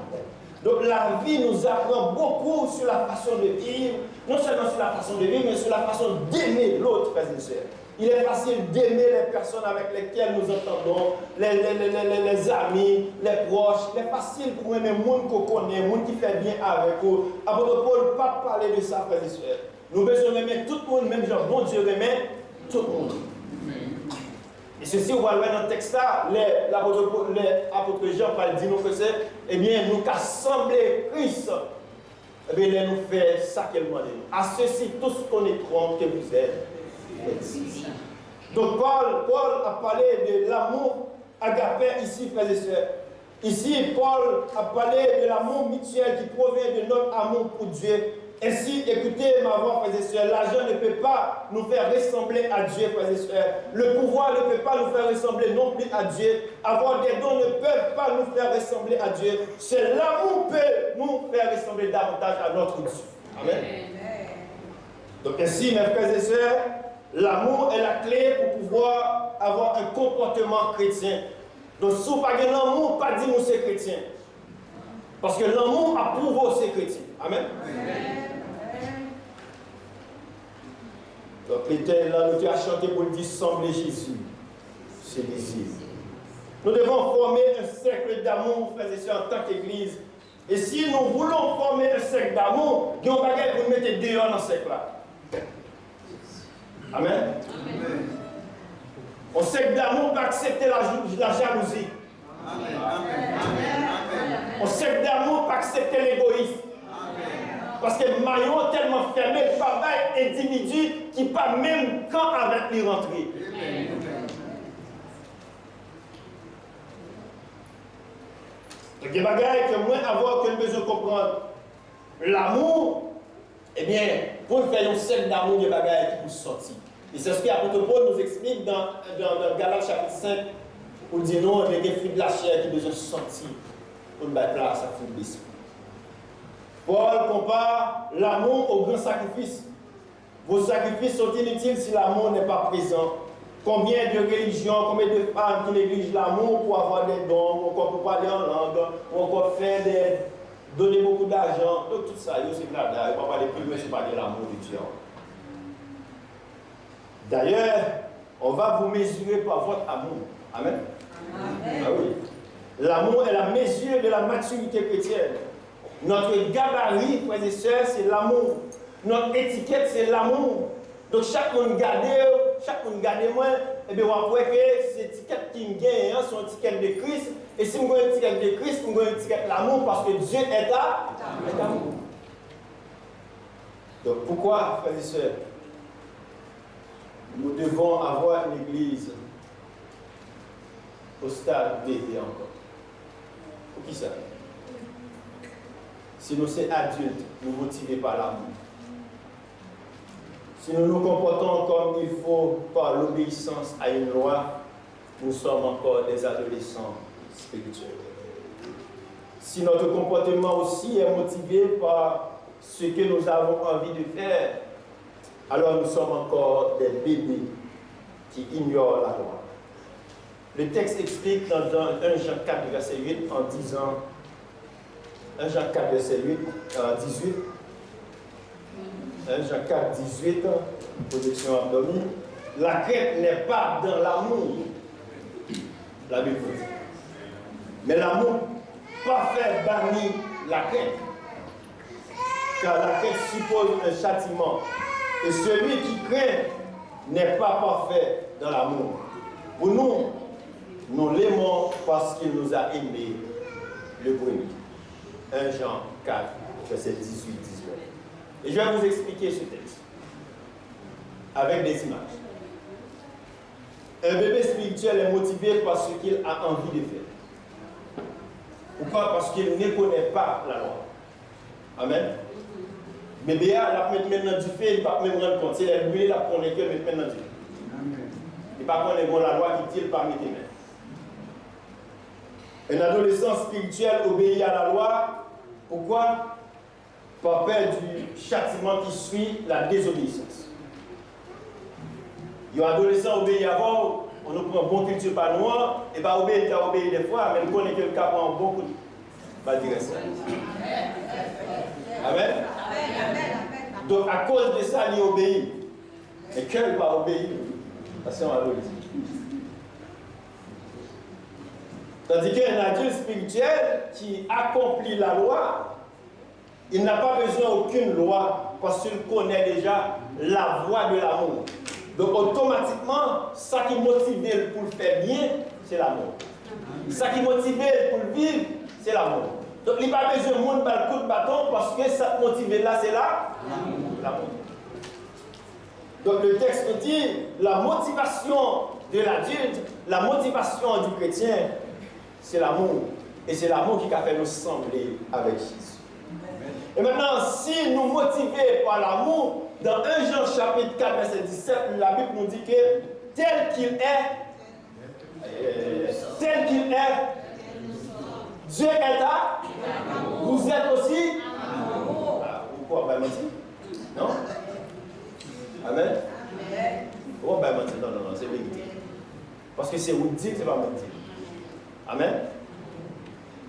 Donc la vie nous apprend beaucoup sur la façon de vivre, non seulement sur la façon de vivre, mais sur la façon d'aimer l'autre, frères et sœurs. Il est facile d'aimer les personnes avec lesquelles nous entendons, les amis, les proches. Il est facile pour aimer les gens qu'on connaît, les gens qui font bien avec nous. Apôtre Paul, pas parler de ça, frères et sœurs. Nous besoin d'aimer tout le monde, même genre bon Dieu aimait tout le monde. Et ceci, on va le voir dans le texte là, l'apôtre Jean va dire nous que c'est, eh bien, nous qu'assembler Christ, eh bien, nous fait ça qu'elle m'a dit. À ceci, tous connaîtront que vous êtes. Donc, Paul a parlé de l'amour agapé ici, frères et sœurs. Ici, Paul a parlé de l'amour mutuel qui provient de notre amour pour Dieu. Ainsi, écoutez ma voix, frères et sœurs, l'argent ne peut pas nous faire ressembler à Dieu, frères et sœurs. Le pouvoir ne peut pas nous faire ressembler non plus à Dieu. Avoir des dons ne peut pas nous faire ressembler à Dieu. C'est l'amour qui peut nous faire ressembler davantage à notre Dieu. Amen. Donc ainsi, mes frères et sœurs, l'amour est la clé pour pouvoir avoir un comportement chrétien. Donc si vous n'avez pas l'amour, pas dire nous c'est chrétien. Parce que l'amour approuve ces chrétiens. Amen. Donc l'Éternel, là, nous avons chanté pour dire sembler Jésus. C'est désir. Nous devons former un cercle d'amour, frères et sœurs, en tant qu'Église. Et si nous voulons former un cercle d'amour, il y a un bagage pour nous mettre dehors dans ce cercle-là. Amen. Un cercle d'amour pour accepter la jalousie. Un cercle d'amour pour accepter l'égoïsme. Parce que le maillon est tellement fermé, il n'y a pas d'individu qui n'est pas même quand avec les rentrées. Donc, il y a des bagages que moi, avoir que besoin de comprendre. L'amour, eh bien, pour faire un cercle d'amour, il y a des bagages qui peuvent sortir. Et c'est ce qu'apôtre Paul nous explique dans Galates chapitre 5, où il dit non, il y a des fruits de la chair qui besoin de sortir pour mettre place à fruit de l'esprit. Paul compare l'amour au grand sacrifice. Vos sacrifices sont inutiles si l'amour n'est pas présent. Combien de religions, combien de femmes qui négligent l'amour pour avoir des dons, ou encore pour parler en langue, ou encore donner beaucoup d'argent. Donc tout ça, c'est là, il ne va pas parler plus, mais c'est pas de l'amour de Dieu. D'ailleurs, on va vous mesurer par votre amour. Amen. Amen. Ah oui. L'amour est la mesure de la maturité chrétienne. Notre gabarit, frères et sœurs, c'est l'amour. Notre étiquette, c'est l'amour. Donc, chaque monde garde moi, et bien, on va voir que ces étiquettes qui me gagnent sont étiquettes de Christ. Et si nous avons une étiquette de Christ, nous avons une étiquette de l'amour parce que Dieu est l'amour. Donc, pourquoi, frères et sœurs, nous devons avoir une église au stade bébé encore? Pour qui ça? Si nous sommes adultes, nous motivés par l'amour. Si nous nous comportons comme il faut par l'obéissance à une loi, nous sommes encore des adolescents spirituels. Si notre comportement aussi est motivé par ce que nous avons envie de faire, alors nous sommes encore des bébés qui ignorent la loi. Le texte explique dans 1 Jean 4, verset 8, en disant, 1 Jean 4, verset 18, 1 Jean 4, 18, protection abdominale. La crainte n'est pas dans l'amour, la Bible dit. Mais l'amour parfait bannit la crainte. Car la crainte suppose un châtiment. Et celui qui craint n'est pas parfait dans l'amour. Pour nous, nous l'aimons parce qu'il nous a aimés le premier. 1 Jean 4, verset 18-19. Et je vais vous expliquer ce texte avec des images. Un bébé spirituel est motivé par ce qu'il a envie de faire. Pourquoi? Parce qu'il ne connaît pas la loi. Amen. Bébé, il va mettre maintenant du feu, il ne va pas même rendre compte. C'est la brûlée, la connaît que mettre maintenant du feu. Il ne va pas connaître la loi qui tire parmi tes mains. Un adolescent spirituel obéit à la loi. Pourquoi? par peur du châtiment qui suit la désobéissance. Les adolescents obéissent avant, on nous prend bon culture par noir, et pas obéir des fois, mais on connaît que le cas prend beaucoup de direction. Amen. Donc à cause de ça, il obéit. Et qu'elle va obéir, parce qu'on a adolescent. Tandis qu'un adulte spirituel qui accomplit la loi, il n'a pas besoin d'aucune loi parce qu'il connaît déjà la voie de l'amour. Donc automatiquement, ça qui motive pour le faire bien, c'est l'amour. Ça qui motive pour le vivre, c'est l'amour. Donc il n'a pas besoin de monde par le coup de bâton parce que ça motive là, c'est là, l'amour. Donc le texte nous dit, la motivation de l'adulte, la motivation du chrétien, c'est l'amour. Et c'est l'amour qui a fait nous sembler avec Jésus. Et maintenant, si nous motivons par l'amour, dans 1 Jean chapitre 4, verset 17, la Bible nous dit que tel qu'il est, Dieu est là, vous êtes aussi. Pourquoi pas mentir? Non? Amen? Pourquoi pas mentir? Non, c'est vérité. Parce que c'est vous dites que c'est pas mentir. Amen?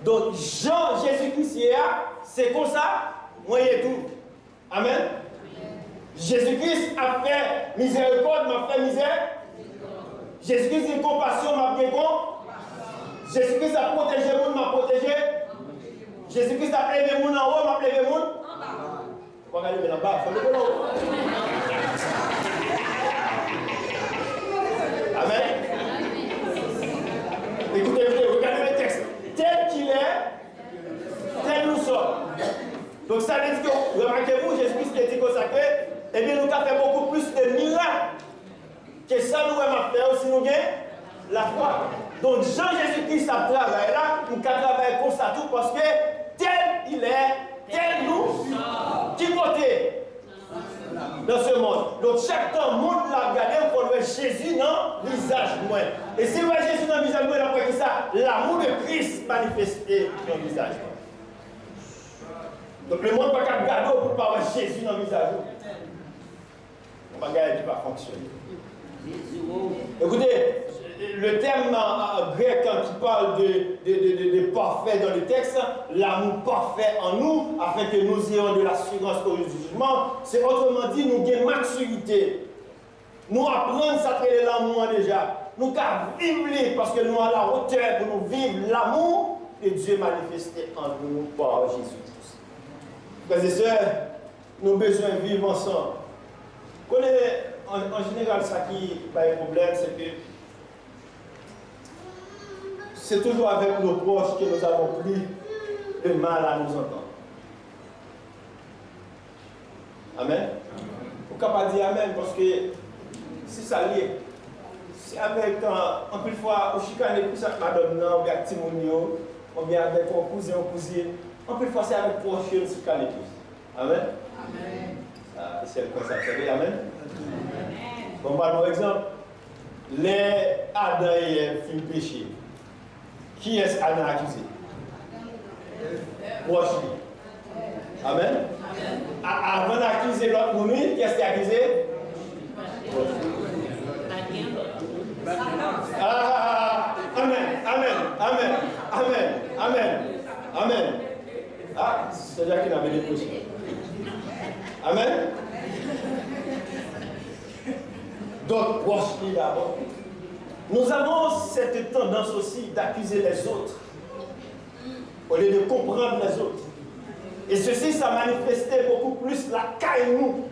Donc, Jean, Jésus-Christ, c'est comme ça, moi et tout. Amen? Jésus-Christ a fait miséricorde, m'a fait misère. Jésus-Christ a une compassion, m'a bien con. Jésus-Christ a protégé le monde, m'a protégé. Jésus-Christ a levé le monde en haut, m'a levé le monde. Pourquoi aller en bas? Il faut lever en haut. Amen. Écoutez, regardez le texte. Tel qu'il est, tel nous sommes. Donc ça veut dire que, remarquez-vous, Jésus-Christ a dit comme ça que, eh bien, nous avons fait beaucoup plus de miracles que ça nous avons fait aussi nous gagnons la foi. Donc Jean-Jésus-Christ a travaillé là, nous avons travaillé comme ça tout parce que tel il est, tel nous, qui côté dans ce monde. Donc chaque temps, le monde l'a regardé, on peut voir Jésus dans le visage moins. Et si vous voyez Jésus dans le visage moins, après que ça, l'amour de Christ manifesté dans le visage. Donc le monde ne peut pas regarder pour ne pas voir Jésus dans le visage. On va regarder qui va fonctionner. Écoutez, le terme grec qui parle de parfait dans le texte, l'amour parfait en nous, afin que nous ayons de l'assurance au jugement, c'est autrement dit, nous gagnons maturité. Nous apprenons ça que l'amour déjà. Nous avons vivre parce que nous avons la hauteur pour nous vivre l'amour que Dieu manifesté en nous par Jésus-Christ. Frères et sœurs, nous avons besoin de vivre ensemble. En général, ça qui est un problème, c'est que c'est toujours avec nos proches que nous avons plus de mal à nous entendre. Amen. Vous ne pouvez pas dire Amen parce que c'est ça lié. C'est avec, en plus de fois, au chicane, madame, ou bien Timounio, ou bien avec un cousin ou cousine. En plus de fois, c'est avec proche que nous chicane plus. Amen. Amen. C'est comme ça, vous savez, Amen. Bon, par exemple, les Adam et Ève furent péchés. Qui est-ce Adam accusé? Proche. Amen. Avant d'accuser l'autre monde, qui est-ce qui est accusé? Amen. Ah, c'est-à-dire qu'il avait des péchés. Amen. Donc, proche d'abord. Nous avons cette tendance aussi d'accuser les autres au lieu de comprendre les autres. Et ceci, ça manifestait beaucoup plus la caille nous.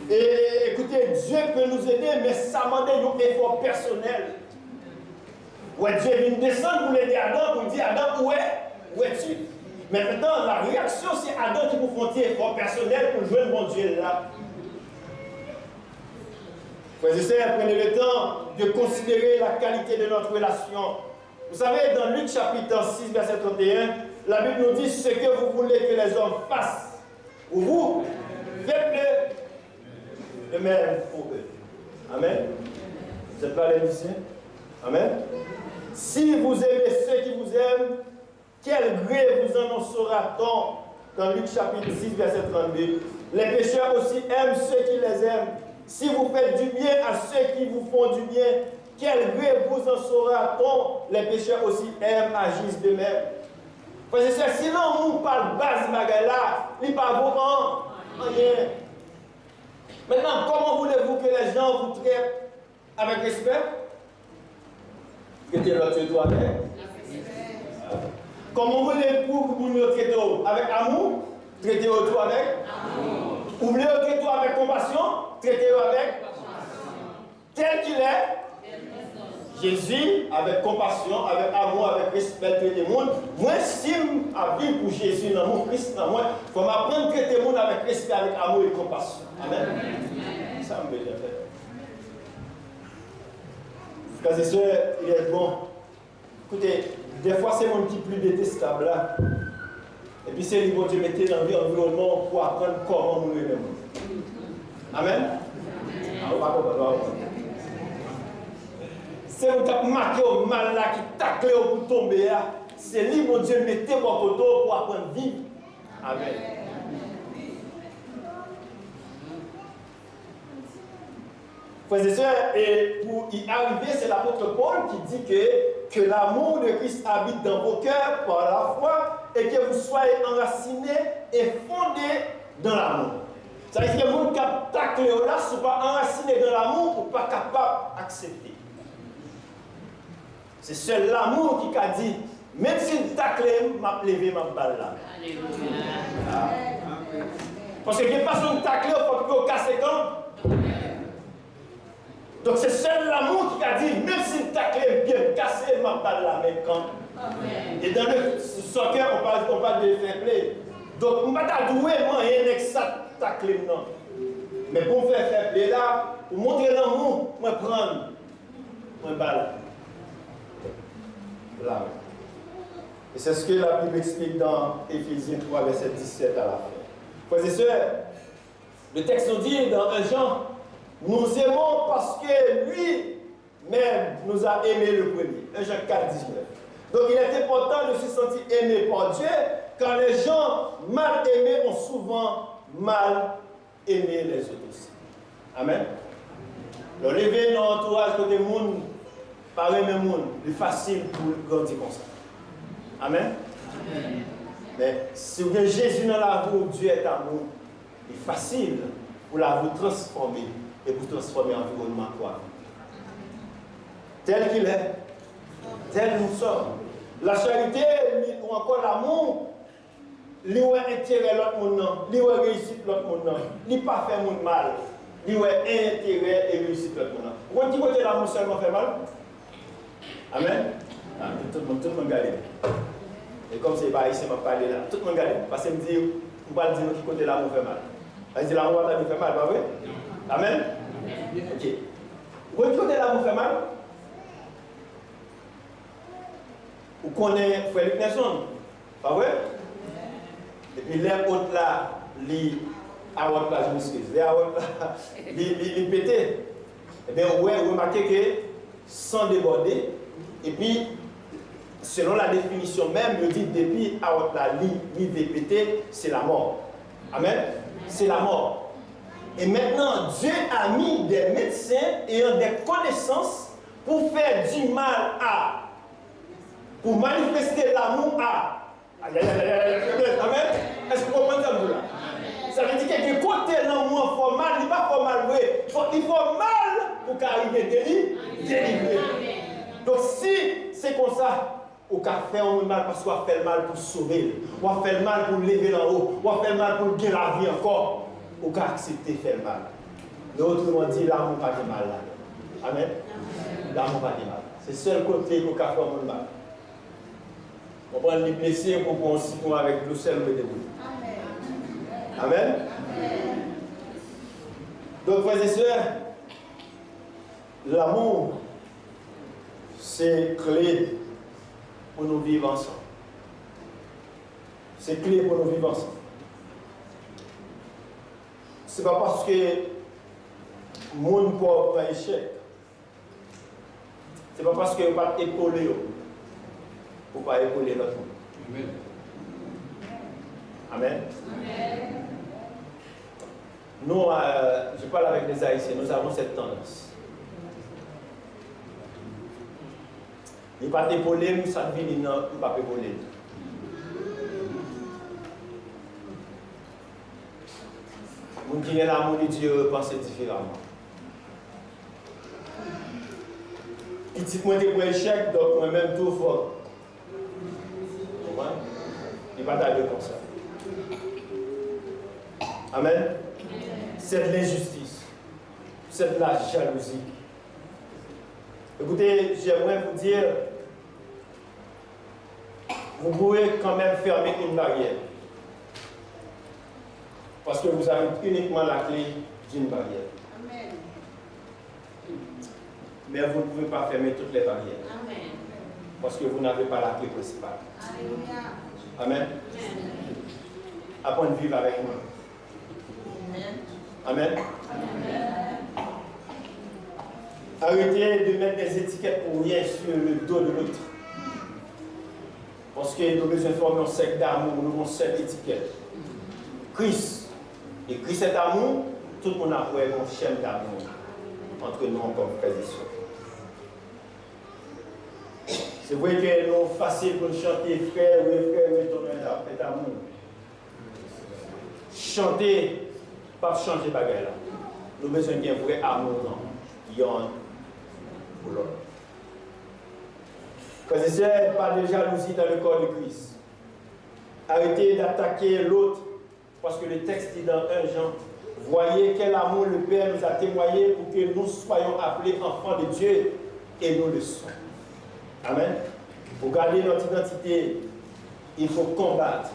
Et écoutez, Dieu peut nous aider, mais ça demande un effort personnel. Ouais, Dieu vient descendre pour l'aider Adam, pour dire Adam, où es-tu? Mais maintenant, la réaction, c'est Adam qui vous font un effort personnel pour jouer le bon Dieu là. Frères et sœurs, prenez le temps de considérer la qualité de notre relation. Vous savez, dans Luc chapitre 6, verset 31, la Bible nous dit ce que vous voulez que les hommes fassent. Ou vous, faites-le de même pour eux. Amen. Vous êtes pas les lycéens? Amen. Si vous aimez ceux qui vous aiment, quel gré vous annoncera-t-on? Dans Luc chapitre 6, verset 32. Les pécheurs aussi aiment ceux qui les aiment. Si vous faites du bien à ceux qui vous font du bien, quel gré vous en saura-t-on? Les pécheurs aussi aiment, agissent de même. Parce que sinon, on parle base bagala, il ne parle pas rien. Maintenant, comment voulez-vous que les gens vous traitent avec respect? Traitez l'autre toi-même. Comment voulez-vous que vous nous traitez avec amour? Traitez l'autre avec amour. Vous voulez traiter avec compassion? Traitez-le avec tel qu'il est. Jésus, avec compassion, avec amour, avec respect, traiter le monde. Moi, si je vis pour Jésus, dans mon Christ, dans moi, il faut m'apprendre à traiter le monde avec respect, avec amour et compassion. Amen. Ça me fait. Frères et sœurs, il est bon. Écoutez, des fois, c'est mon petit plus détestable là. Et puis, c'est le bon Dieu mettait dans l'environnement pour apprendre comment nous le monde. Amen. C'est vous qui marqué au mal là, qui tacle pour tomber là. C'est lui, mon Dieu, mettez mon côté pour apprendre à vivre. Amen. Frères et sœurs, et pour y arriver, c'est l'apôtre Paul qui dit que l'amour de Christ habite dans vos cœurs par la foi et que vous soyez enracinés et fondés dans l'amour. Ça veut dire que vous qui taclez là, ne sont pas enracinés dans l'amour ou pas capables d'accepter. C'est seul l'amour qui a dit, même si je tacle, je vais lever ma balle là. Ah. Parce que il n'y a pas de tacle, il faut que vous cassez quand. Donc c'est seul l'amour qui a dit, même si je tacle, je vais casser ma balle là, mais quand. Et dans le soccer, on parle de fair play. Donc, je ne vais pas douer, moi, il y a un ça tacle, non. Mais pour faire fair play là, pour montrer l'amour, je vais prendre une balle. Là. Et c'est ce que la Bible explique dans Éphésiens 3, verset 17 à la fin. Frères et sœurs, le texte nous dit dans 1 Jean, nous aimons parce que lui-même nous a aimés le premier. 1 Jean 4, 19. Donc il est important de se sentir aimé par Dieu, car les gens mal aimés ont souvent mal aimé les autres aussi. Amen. Donc lever dans l'entourage côté monde, par le même monde, c'est facile pour grandir comme ça. Amen. Amen. Mais si vous avez Jésus dans la vie où Dieu est amour, c'est facile pour la vous transformer et pour transformer l'environnement quoi. Tel qu'il est, tel nous sommes. La charité ou encore l'amour, lui est intérêt l'autre monde, lui est réussite l'autre monde, lui pas faire monde mal, lui est intérêt et réussite l'autre monde. Vous dit côté l'amour seulement fait mal? Amen. Ah, tout le monde regarde. Et comme c'est pas ici, je vais parler là. Tout le monde regarde. Parce que je me dis, on va dire qui côté l'amour fait mal. Je dis l'amour fait mal, pas vrai? Amen. Ok. Vous dit côté l'amour fait mal? Vous connaissez Frère Luc Nelson, pas vrai? Et puis les autres là, les autres là, je m'excuse, les autres là, les pétés. Eh bien, vous remarquez que sans déborder, et puis, selon la définition même, je dis depuis la ligne pété, c'est la mort. Amen. C'est la mort. Et maintenant, Dieu a mis des médecins ayant des connaissances pour faire du mal à, pour manifester l'amour à. Amen. Est-ce que vous comprenez ça là? Ça veut dire que côté l'amour formal, il n'est pas formal, il faut mal pour qu'arriver délivrer. Donc si c'est comme ça, on va faire un mal parce qu'on va faire le mal pour sauver, on va faire le mal pour lever en haut, on va faire le mal pour gagner la vie encore, on va accepter de faire le mal. Mais autrement dit, l'amour pas de mal là. Amen. L'amour pas de mal. C'est le seul côté qu'on va faire le mal. On prend les blessés pour qu'on s'y trouve avec douceur et debout. Amen. Donc, frères et sœurs, l'amour, c'est clé pour nous vivre ensemble. C'est clé pour nous vivre ensemble. Ce n'est pas parce que le monde peut un échec. Ce n'est pas parce que vous ne pouvez pas épauler, vous ne pouvez pas épauler l'autre monde. Amen. Nous, je parle avec les Haïtiens, nous avons cette tendance. Il n'y a pas d'épaulé, nous ça devient non, il n'y a pas d'épaulé. Nous qui sommes l'amour de Dieu pensent différemment. Petit point de échec, donc moi-même tout fort. Il n'y a pas d'aller comme ça. Amen. C'est de l'injustice. C'est de la jalousie. Écoutez, j'aimerais vous dire, vous pouvez quand même fermer une barrière. Parce que vous avez uniquement la clé d'une barrière. Amen. Mais vous ne pouvez pas fermer toutes les barrières. Amen. Parce que vous n'avez pas la clé principale. Alléluia. Amen. Apprendre à vivre avec moi. Amen. Arrêtez de mettre des étiquettes pour rien sur le dos de l'autre. Parce que nous avons besoin de former un cercle d'amour, nous avons cette étiquette. Christ. Et Christ est amour, tout le monde a une chaîne d'amour entre nous comme frères et sœurs. C'est vrai que nous facile pour chanter frère, oui, ton est amour. Chanter, pas changer bagaille là. Nous avons besoin d'un vrai amour, non. Yon pour l'autre. Frères et sœurs, pas de jalousie dans le corps de Christ. Arrêtez d'attaquer l'autre, parce que le texte dit dans 1 Jean, voyez quel amour le Père nous a témoigné pour que nous soyons appelés enfants de Dieu, et nous le sommes. Amen. Pour garder notre identité, il faut combattre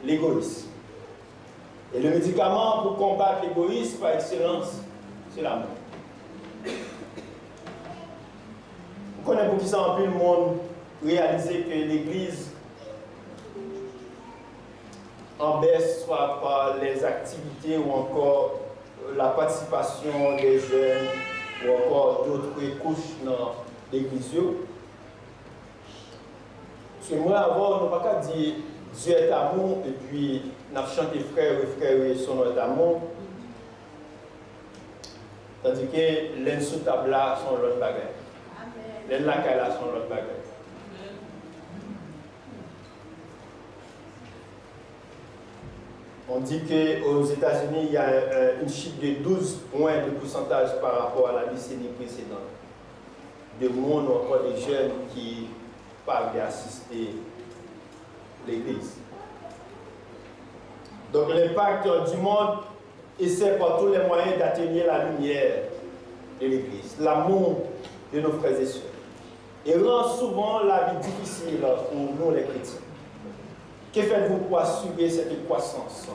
l'égoïsme. Et le médicament pour combattre l'égoïsme par excellence, c'est l'amour. Vous connaissez pour qui ça en plus le monde réaliser que l'Église en baisse, soit par les activités ou encore la participation des jeunes ou encore d'autres couches dans l'Église. Parce que moi, avant, on ne peut pas dire Dieu est amour et puis on a chanté frère et son nom est amour. Tandis que les sous table là sont l'autre bagaille. Les lacs là sont l'autre bagaille. On dit qu'aux États-Unis, il y a une chute de 12 points de pourcentage par rapport à la décennie précédente. De monde ou encore des jeunes qui parlent d'assister l'Église. Donc l'impact du monde essaie par tous les moyens d'atténuer la lumière de l'Église, l'amour de nos frères et sœurs. Et rend souvent la vie difficile pour nous les chrétiens. Que faites-vous pour assurer cette croissance?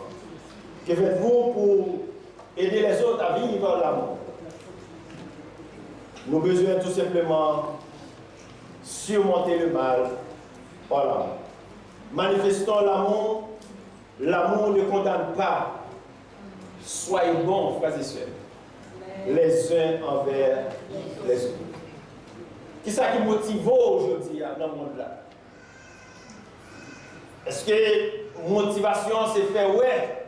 Que faites-vous pour aider les autres à vivre l'amour? Nous avons besoin tout simplement surmonter le mal par l'amour. Manifestons l'amour. L'amour ne condamne pas. Soyez bons, frères et sœurs, les uns envers les autres. Qu'est-ce qui motive aujourd'hui dans le monde-là? Est-ce que motivation c'est faire ouais?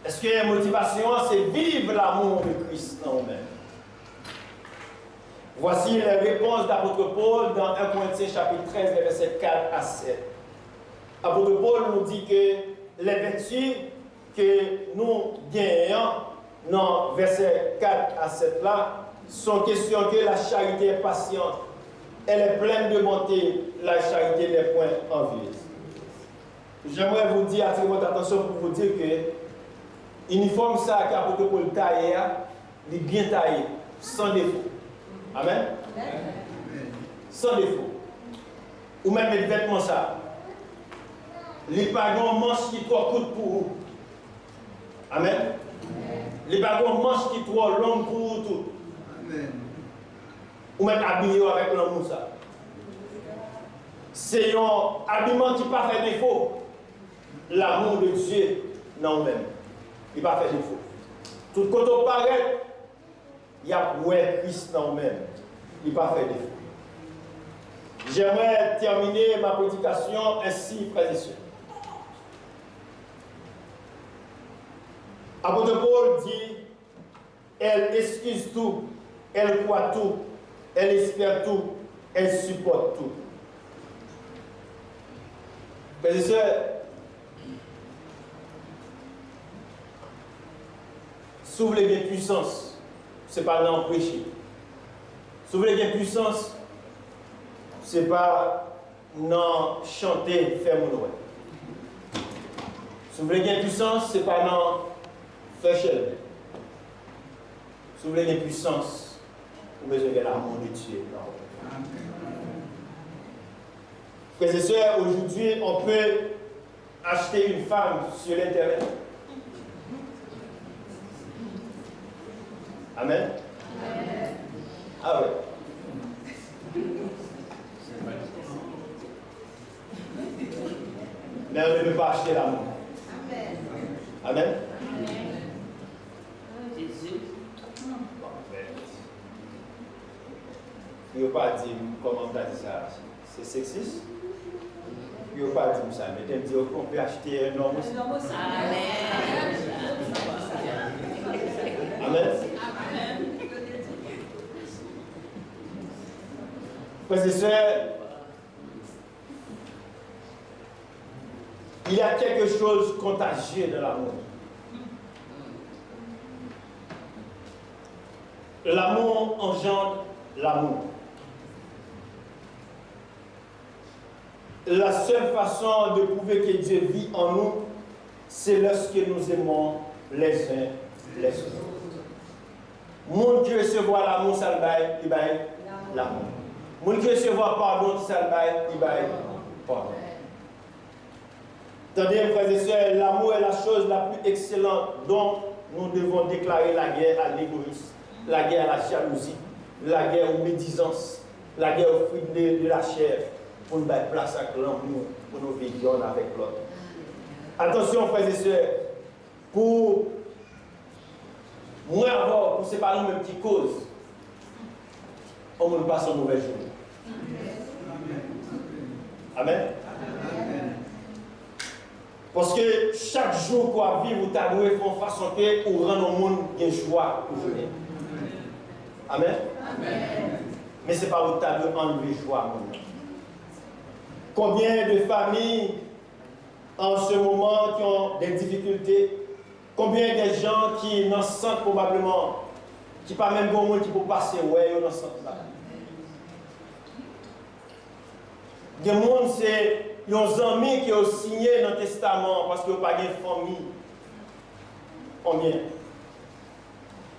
Est-ce que motivation c'est vivre l'amour de Christ dans nous-mêmes? Voici les réponses d'apôtre Paul dans 1 Corinthiens chapitre 13, les versets 4 à 7. Apôtre Paul nous dit que les vertus que nous gagnons dans versets 4 à 7 là sont questions que la charité est patiente. Elle est pleine de bonté, la charité n'est point envieuse. J'aimerais vous dire, attirer votre attention pour vous dire que l'uniforme ça qu'apôtre Paul taille, il est bien taillé, sans défaut. Amen. Sans défaut. Ou même les vêtements ça. Les pagons manches qui trop courtes pour vous. Amen. Les pagons manches qui trop longues pour vous tout. Amen. Ou même habillé avec l'amour ça. C'est un habillement qui n'a pas fait défaut. L'amour de Dieu dans nous-mêmes. Il n'a pas fait défaut. Tout quand on paraît, il y a ouais Christ dans nous-mêmes. Il n'a pas fait défaut. J'aimerais terminer ma prédication ainsi, frères et sœurs. Apôtre Paul dit, elle excuse tout, elle croit tout, elle espère tout, elle supporte tout. Frères et sœurs, si vous voulez bien puissance, ce n'est pas dans le péché. Si vous voulez bien puissance, ce n'est pas dans chanter, faire mon oreille. Si vous voulez bien puissance, ce n'est pas dans faire chez. Si vous voulez bien puissance, vous avez besoin de l'amour de Dieu. Frères et sœurs, aujourd'hui, on peut acheter une femme sur l'Internet. Amen. Amen. Ah ouais. Mais on ne peut pas acheter l'amour. Amen. Amen. Il ne faut pas dire comment on a dit ça. C'est sexiste. Il ne faut pas dire ça. Mais il dit qu'on peut acheter un homme aussi. Amen. Amen. Frères et sœurs, il y a quelque chose de contagieux dans l'amour. L'amour engendre l'amour. La seule façon de prouver que Dieu vit en nous, c'est lorsque nous aimons les uns les autres. Mon qui recevoir l'amour, ça le bail, il baille l'amour. Mon qui recevoir pardon, ça le baille, il baille pardon. Attendez, frères et sœurs, l'amour est la chose la plus excellente dont nous devons déclarer la guerre à l'égoïsme, la guerre à la jalousie, la guerre aux médisances, la guerre aux fruits de la chair, pour nous mettre place à l'amour, pour nous vivre avec l'autre. Attention, frères et sœurs, pour moi avoir, pour séparer nos petites causes, on ne passe une mauvaise journée. Amen. Parce que chaque jour qu'on vit, vous t'avouez font façon que pour rendre au monde une joie aujourd'hui. Amen. Mais ce n'est pas vous t'avouez enlever joie. Combien de familles en ce moment qui ont des difficultés? Combien de gens qui n'en sentent probablement, qui pas même bon monde qui peut passer, ouais, ils n'en sentent pas. Des gens, c'est des amis qui ont signé dans le testament parce qu'ils n'ont pas de famille. Combien?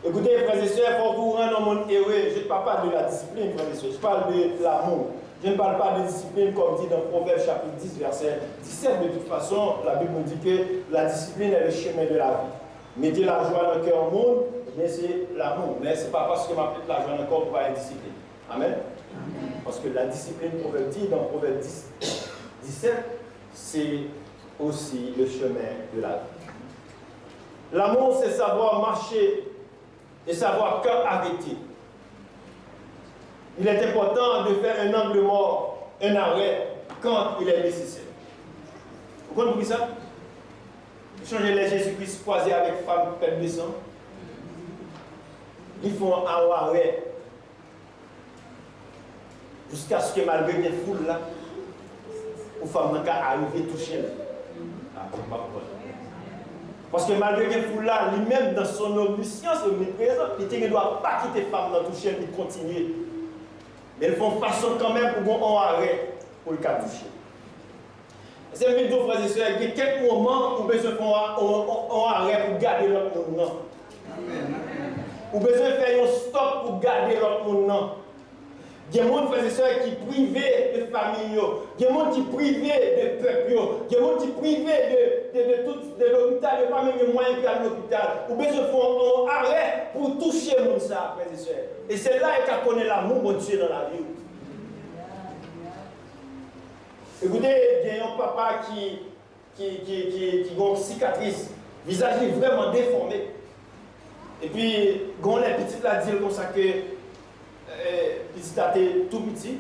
Écoutez, frères et sœurs, il faut que vous rendiez dans le monde heureux. Je ne parle pas de la discipline, frères et sœurs, je parle de l'amour. Je ne parle pas de discipline comme dit dans Proverbe chapitre 10, verset 17. De toute façon, la Bible nous dit que la discipline est le chemin de la vie. Mettez la joie dans le cœur au monde, mais c'est l'amour. Mais ce n'est pas parce que ma petite la joie dans le corps pour avoir une discipline. Amen. Parce que la discipline, Proverbe dit dans Proverbe 10, 17, c'est aussi le chemin de la vie. L'amour, c'est savoir marcher et savoir quand arrêter. Il est important de faire un angle mort, un arrêt, quand il est nécessaire. Vous comprenez ça? Changer les Jésus-Christ croisés avec femme pleine de sang. Ils font un arrêt jusqu'à ce que malgré les foules là, aux femmes n'ont qu'à arriver toucher. Parce que malgré les foules là, lui-même dans son omniscience, omniprésent, il ne doit pas quitter les femmes dans toucher et continuer. Mais ils font façon quand même pour qu'on arrête pour le cas toucher. C'est mes deux frères et sœurs, il y a quelques moments où besoin on arrête pour garder l'autre monde. Ou besoin de faire un stop pour garder l'autre monde. Il y a des gens, frères et sœurs, qui privés de famille, il y a des gens qui privés de peuple, il y a des gens qui privés de l'hôpital, il n'y a pas même les moyens pour aller à l'hôpital. Ou besoin de faire un arrêt pour toucher les gens, frères et sœurs. Et c'est là qu'on connaît l'amour de Dieu dans la vie. Écoutez, il y a un papa qui a une cicatrice, visage est vraiment déformé. Et puis, quand les petites la dit comme ça que petit était tout petit,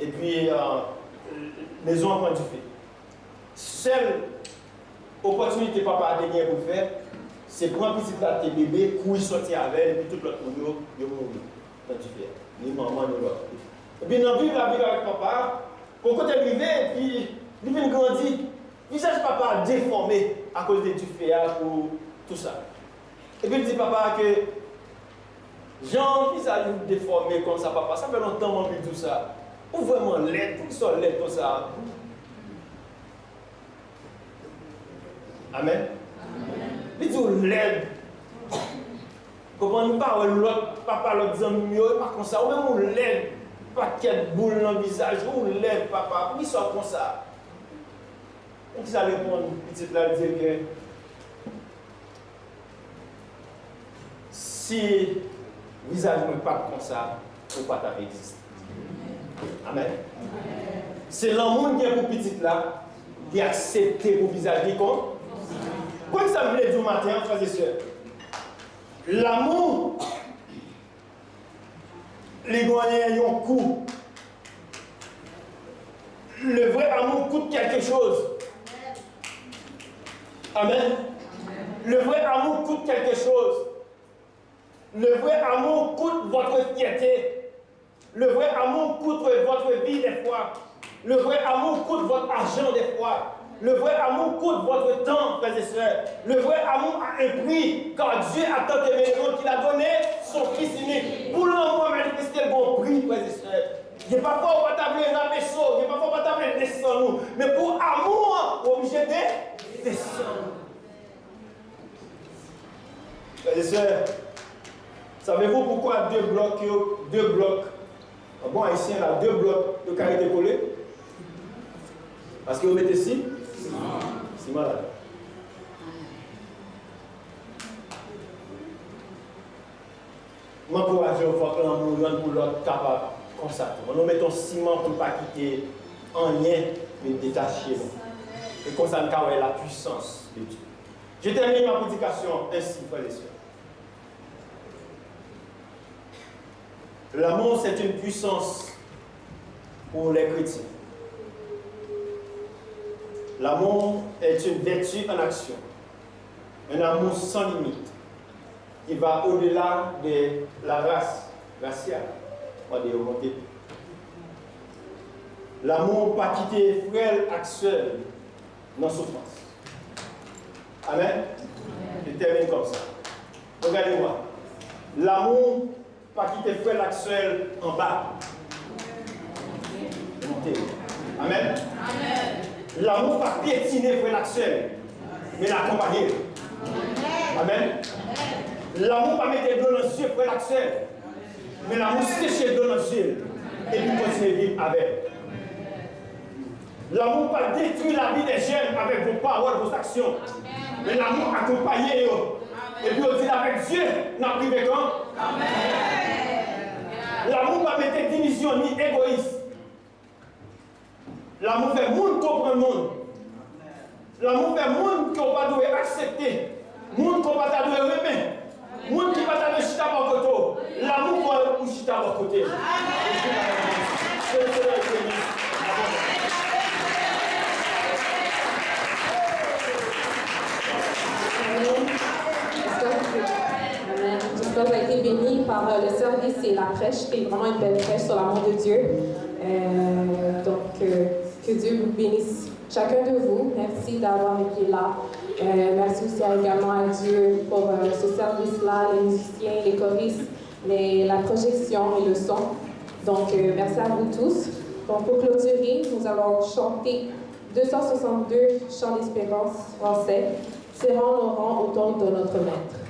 et puis maison en point du fait. Seule opportunité papa a gagné pour faire, c'est prendre petit là tes bébés, courir sortir avec elle, et puis tout l'autre monde, il mourir. Quand tu fais, ni maman, ni l'autre. Et puis dans vivre la vie avec papa, pour quand elle arrive, puis il vient grandir, visage papa déformé à cause du fait pour tout ça. Et puis il dit papa que j'ai envie de déformer comme ça, papa. Ça fait longtemps que je tout ça. Ou vraiment l'aide, pour qu'ils soient laides comme ça. Amen. Il dit l'aide. Comprenez pas, l'autre papa, l'autre ami, pas comme ça. Ou même on l'aide, paquet de boules dans le visage, ou l'aide, papa. Pour qu'ils soient comme ça. Et puis ça répond, petite là, dire que si le visage n'est pas comme ça, il ne peut pas exister. Amen. C'est l'amour qui est pour petit là, qui a accepté pour visage qui compte. Quoi ça me dire du matin, frères et sœurs? L'amour, les gagnants ont un coût. Le vrai amour coûte quelque chose. Amen. Le vrai amour coûte quelque chose. Le vrai amour coûte votre fierté. Le vrai amour coûte votre vie des fois. Le vrai amour coûte votre argent des fois. Le vrai amour coûte votre temps, frères et sœurs. Le vrai amour a un prix, car Dieu a tant aimé le monde qu'il a donné son Fils unique. Pour l'amour manifester le bon prix, frères et sœurs. Il n'est pas fort pour t'appeler un abaisseur, il n'est pas fort pour t'appeler descendre nous. Mais pour amour, on est obligé de descendre. Frères et sœurs, savez-vous pourquoi deux blocs, bon haïtien là, deux blocs de carité collés? Parce que vous mettez ici? C'est malade. M'encourage au faut que l'amour pour l'autre capable comme ça. Nous mettons ciment pour ne pas quitter en lien, mais détacher. Et comme ça, nous avons la puissance de Dieu. Je termine ma prédication ainsi, frères et sœurs. L'amour, c'est une puissance pour les chrétiens. L'amour est une vertu en action. Un amour sans limite, qui va au-delà de la race raciale. On va dire remonter. L'amour pas quitter frère actuel dans la souffrance. Amen. Je termine comme ça. Regardez-moi. L'amour pas quitter frère actuel en bas. Amen. Amen. L'amour pas piétiner frère actuel, mais l'accompagner. Amen. L'amour pas mettre de l'eau dans les yeux frère actuel, mais l'amour sécher de l'eau dans les yeux et puis continuer à vivre avec. L'amour pas détruire la vie des jeunes avec vos paroles, vos actions, mais l'amour accompagner eux. Et puis on dit avec Dieu, n'a privé quand? Amen. L'amour pas mettre division ni égoïsme. L'amour fait monde comprendre le monde. L'amour fait monde qu'on va devoir accepter. Monde qu'on va devoir aimer. Monde qui va devoir chita par côté. L'amour va chita par côté. J'espère que vous avez été bénis par le service et la prêche, qui est vraiment une belle prêche sur l'amour de Dieu. Que Dieu vous bénisse chacun de vous. Merci d'avoir été là. Merci aussi également à Dieu pour ce service-là, les musiciens, les choristes, la projection et le son. Donc, merci à vous tous. Donc, pour clôturer, nous allons chanter 262 chants d'espérance français, serrant nos rangs autour de notre Maître.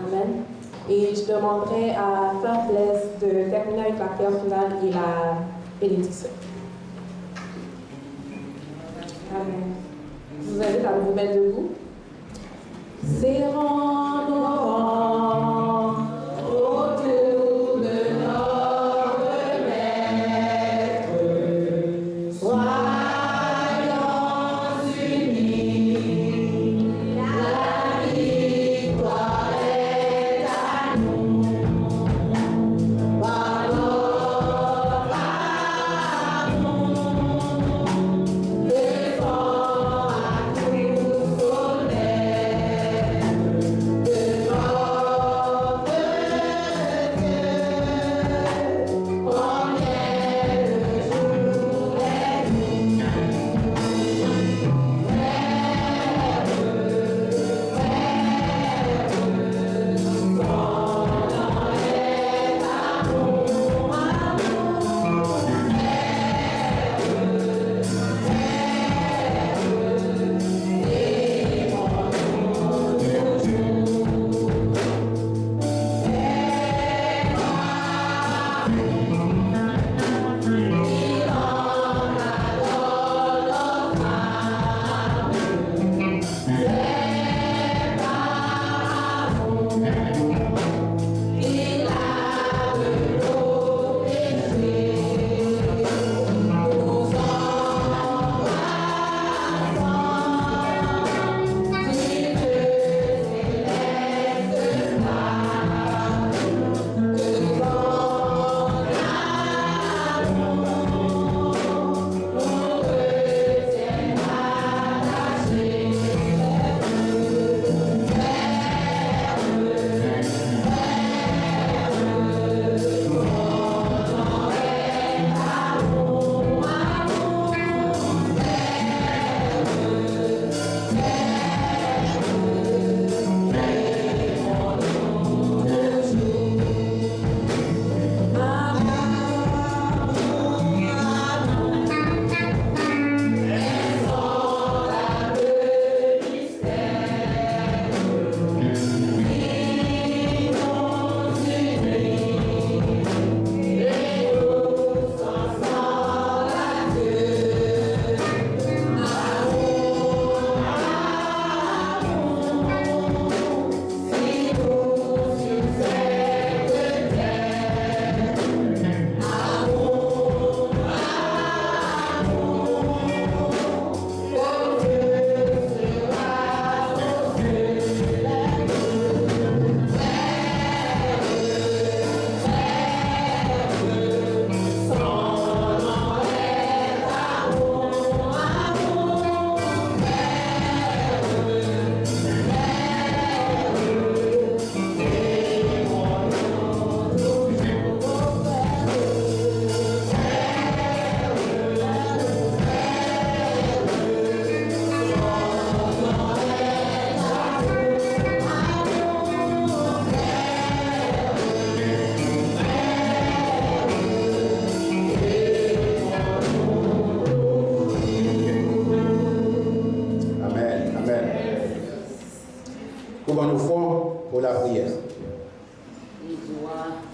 Amen. Et je demanderai à Frère Blaise de terminer avec la prière finale et la bénédiction. Amen. Je vous invite à vous mettre debout. Serrons nos rangs autour de notre Maître. Soyons unis. La victoire est à nous. Par notre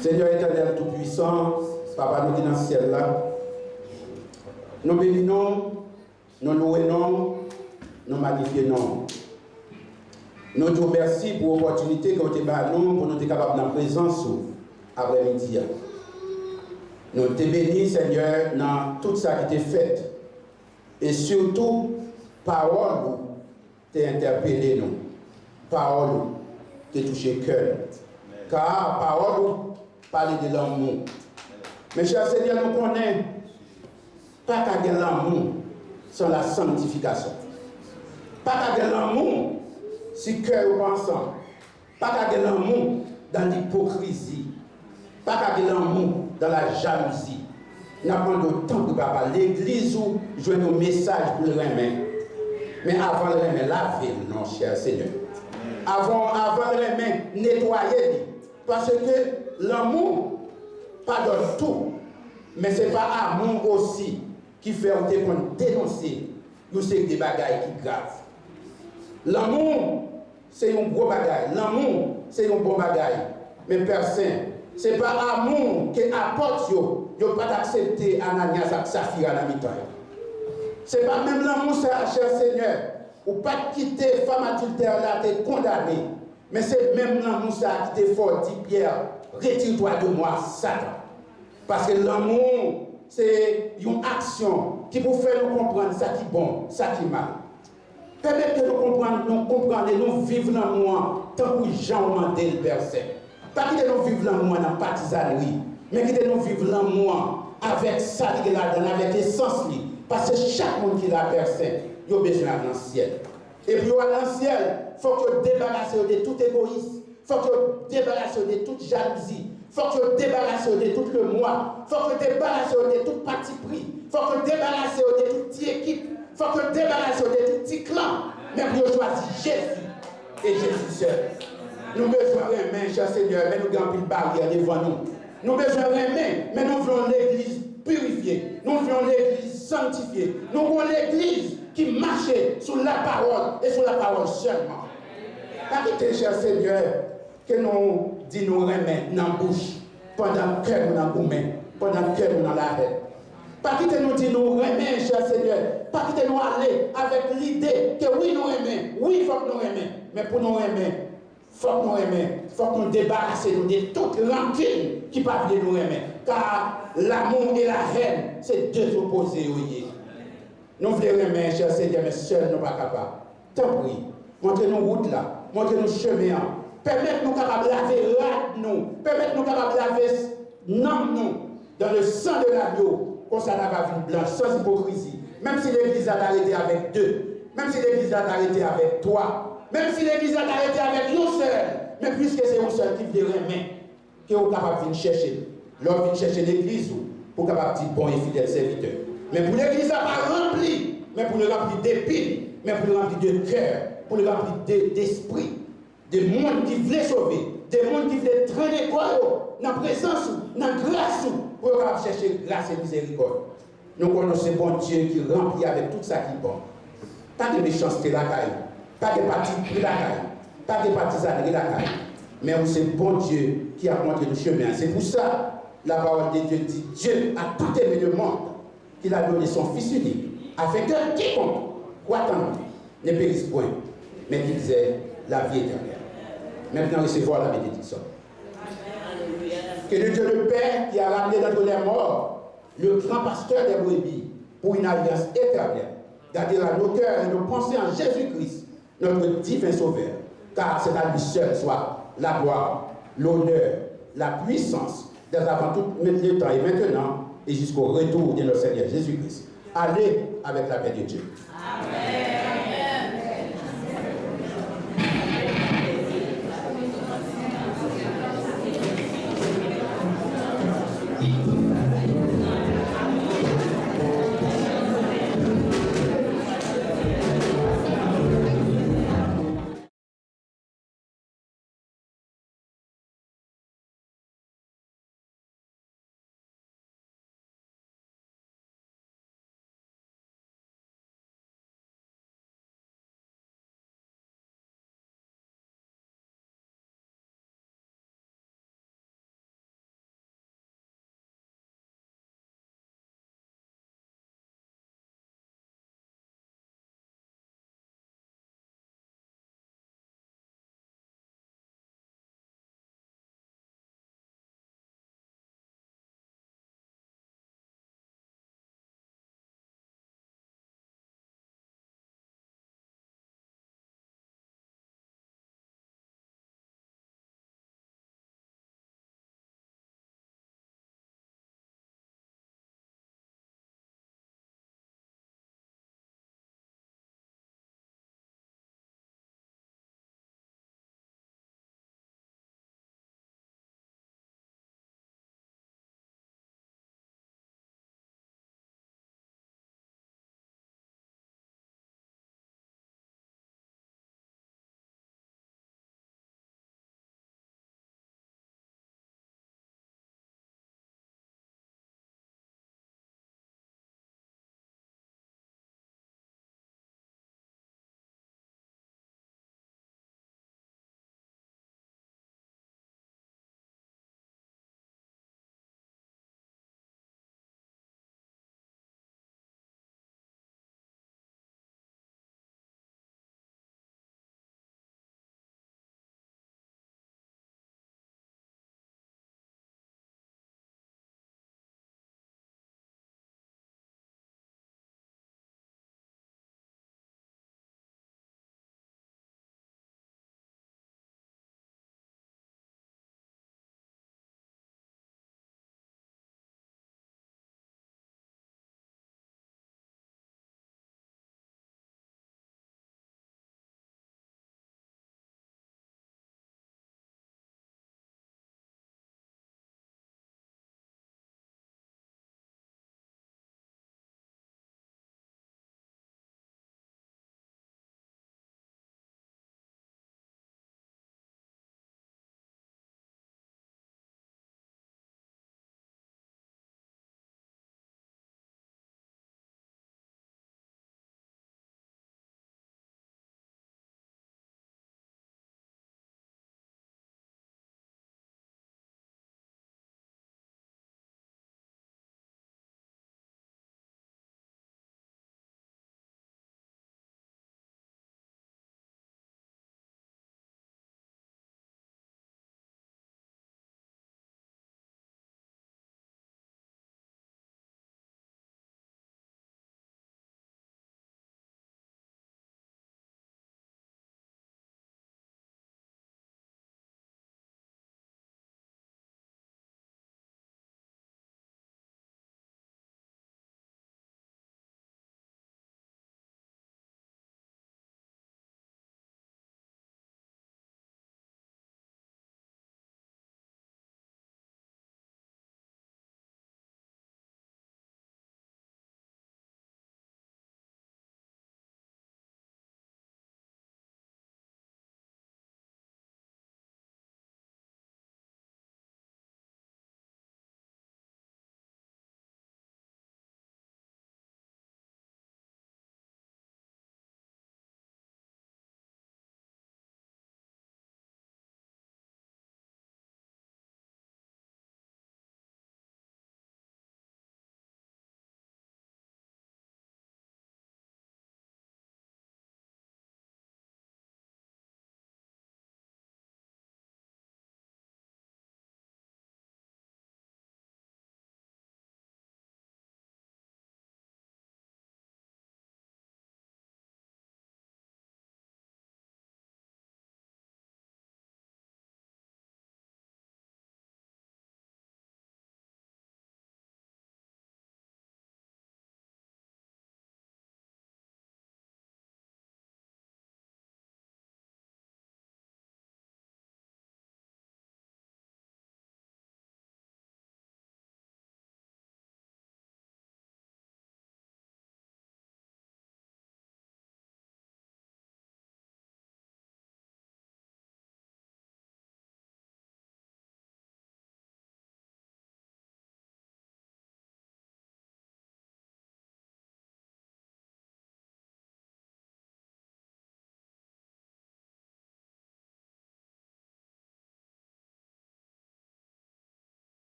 Seigneur éternel tout-puissant, Papa nous qui dans le ciel là, nous bénissons, nous louons, nous magnifions. Nous te remercions pour l'opportunité que vous avez nous pour nous être capables de présence après-midi. Nous te bénissons, Seigneur, dans tout ça qui t'est fait. Et surtout, parole t'est interpellé nous. Parole t'est touché le cœur. Car parole parle de l'amour. Mes chers Seigneur, nous connaissons pas qu'à l'amour sans la sanctification. Pas qu'à l'amour si cœur ou pensant. Pas qu'à l'amour dans l'hypocrisie. Pas qu'à l'amour dans la jalousie. Nous avons le temps pour papa. L'église où jouer nos messages pour le remettre. Mais avant le remettre, laver, non, cher Seigneur. Avant le remettre, nettoyer. Parce que l'amour, pardonne tout. Mais ce n'est pas l'amour aussi qui fait dénoncer nous c'est des bagailles qui graves. L'amour, c'est un gros bagaille. L'amour, c'est un bon bagaille. Mais personne, ce n'est pas l'amour qui apporte, vous ne pas accepter Ananias et Saphira dans la mi-temps. Ce n'est pas même l'amour, cher Seigneur, ou pas quitter femme adultère là, tu es condamné. Mais c'est même l'amour qui te fort, dit Pierre, retire-toi de moi, Satan. Parce que l'amour, c'est une action qui vous fait nous comprendre ça qui est bon, ça qui est mal. Permettez que nous comprenions et nous vivons l'amour tant que Jean mandé le verset. Pas que nous vivons l'amour dans la partisanerie, mais que nous vivons l'amour avec ça qui est là-dedans, avec l'essence. Parce que chaque monde qui l'a personne, il a besoin d'aller dans le ciel. Et puis, dans le ciel, il faut que vous débarrassez de tout égoïsme, il faut que vous débarrassez de toute jalousie, il faut que vous débarrassez de tout le moi, il faut que vous débarrassez de tout parti pris, il faut que vous débarrassez de toute petite équipe, il faut que vous débarrassez de tout petit clan, mais vous choisissez Jésus et Jésus seul. Nous besoin de main, cher Seigneur, mais nous avons une barrière devant nous. Nous besoin de main, mais nous voulons l'église purifiée, nous voulons l'église sanctifiée, nous voulons l'église qui marche sur la parole et sur la parole seulement. Arrêtez, cher Seigneur, que nous disons nous remettre dans la bouche pendant que nous dans la main, pendant que nous dans la haine. Pas quitter nous dire nous remettre, cher Seigneur. Pas quitter nous aller avec l'idée que oui, nous remettre. Oui, il faut que nous remettre. Mais pour nous remettre, il faut que nous débarrassions de toute rancune qui peut nous remettre. Car l'amour et la haine, c'est deux opposés. Nous voulons remettre, cher Seigneur, mais seuls nous ne sommes pas capables. Tant pis, montrez-nous route là, montrez-nous chemin. Permettez-nous capables de laver nous, permettez-nous capables de laver nous dans le sang de l'agneau. Comme ça, la va venir blanche, sans hypocrisie. Même si l'église a arrêté avec deux, même si l'église a arrêté avec toi, même si l'église a arrêté avec nous seuls, mais puisque c'est nous seuls qui veulent remettre, que vous êtes capable de venir chercher. L'homme vient chercher l'église pour capable de dire bon et fidèle serviteur. Mais pour l'église, ça pas rempli, mais pour le remplir d'épines, mais pour le remplir de cœur, pour le remplir d'esprit, des mondes qui voulaient sauver, des mondes qui voulaient traîner quoi, dans la présence, dans la grâce, pour chercher grâce et miséricorde. Nous connaissons bon Dieu qui remplit avec tout ça qui est bon. Pas de méchanceté la caille, pas de parti pris la caille, pas de partisanerie la caille. Mais c'est bon Dieu qui a montré le chemin. C'est pour ça la parole de Dieu dit Dieu a tout aimé le monde, qu'il a donné son Fils unique, afin que quiconque croit en lui ne périsse point, mais qu'il ait la vie éternelle. Maintenant, recevoir la bénédiction. Que le Dieu le Père qui a ramené d'entre les morts, le grand pasteur des brebis, pour une alliance éternelle, gardera nos cœurs et nos pensées en Jésus-Christ, notre divin Sauveur, car c'est à lui seul soit la gloire, l'honneur, la puissance, dès avant tout le temps et maintenant, et jusqu'au retour de notre Seigneur Jésus-Christ. Allez avec la paix de Dieu. Amen.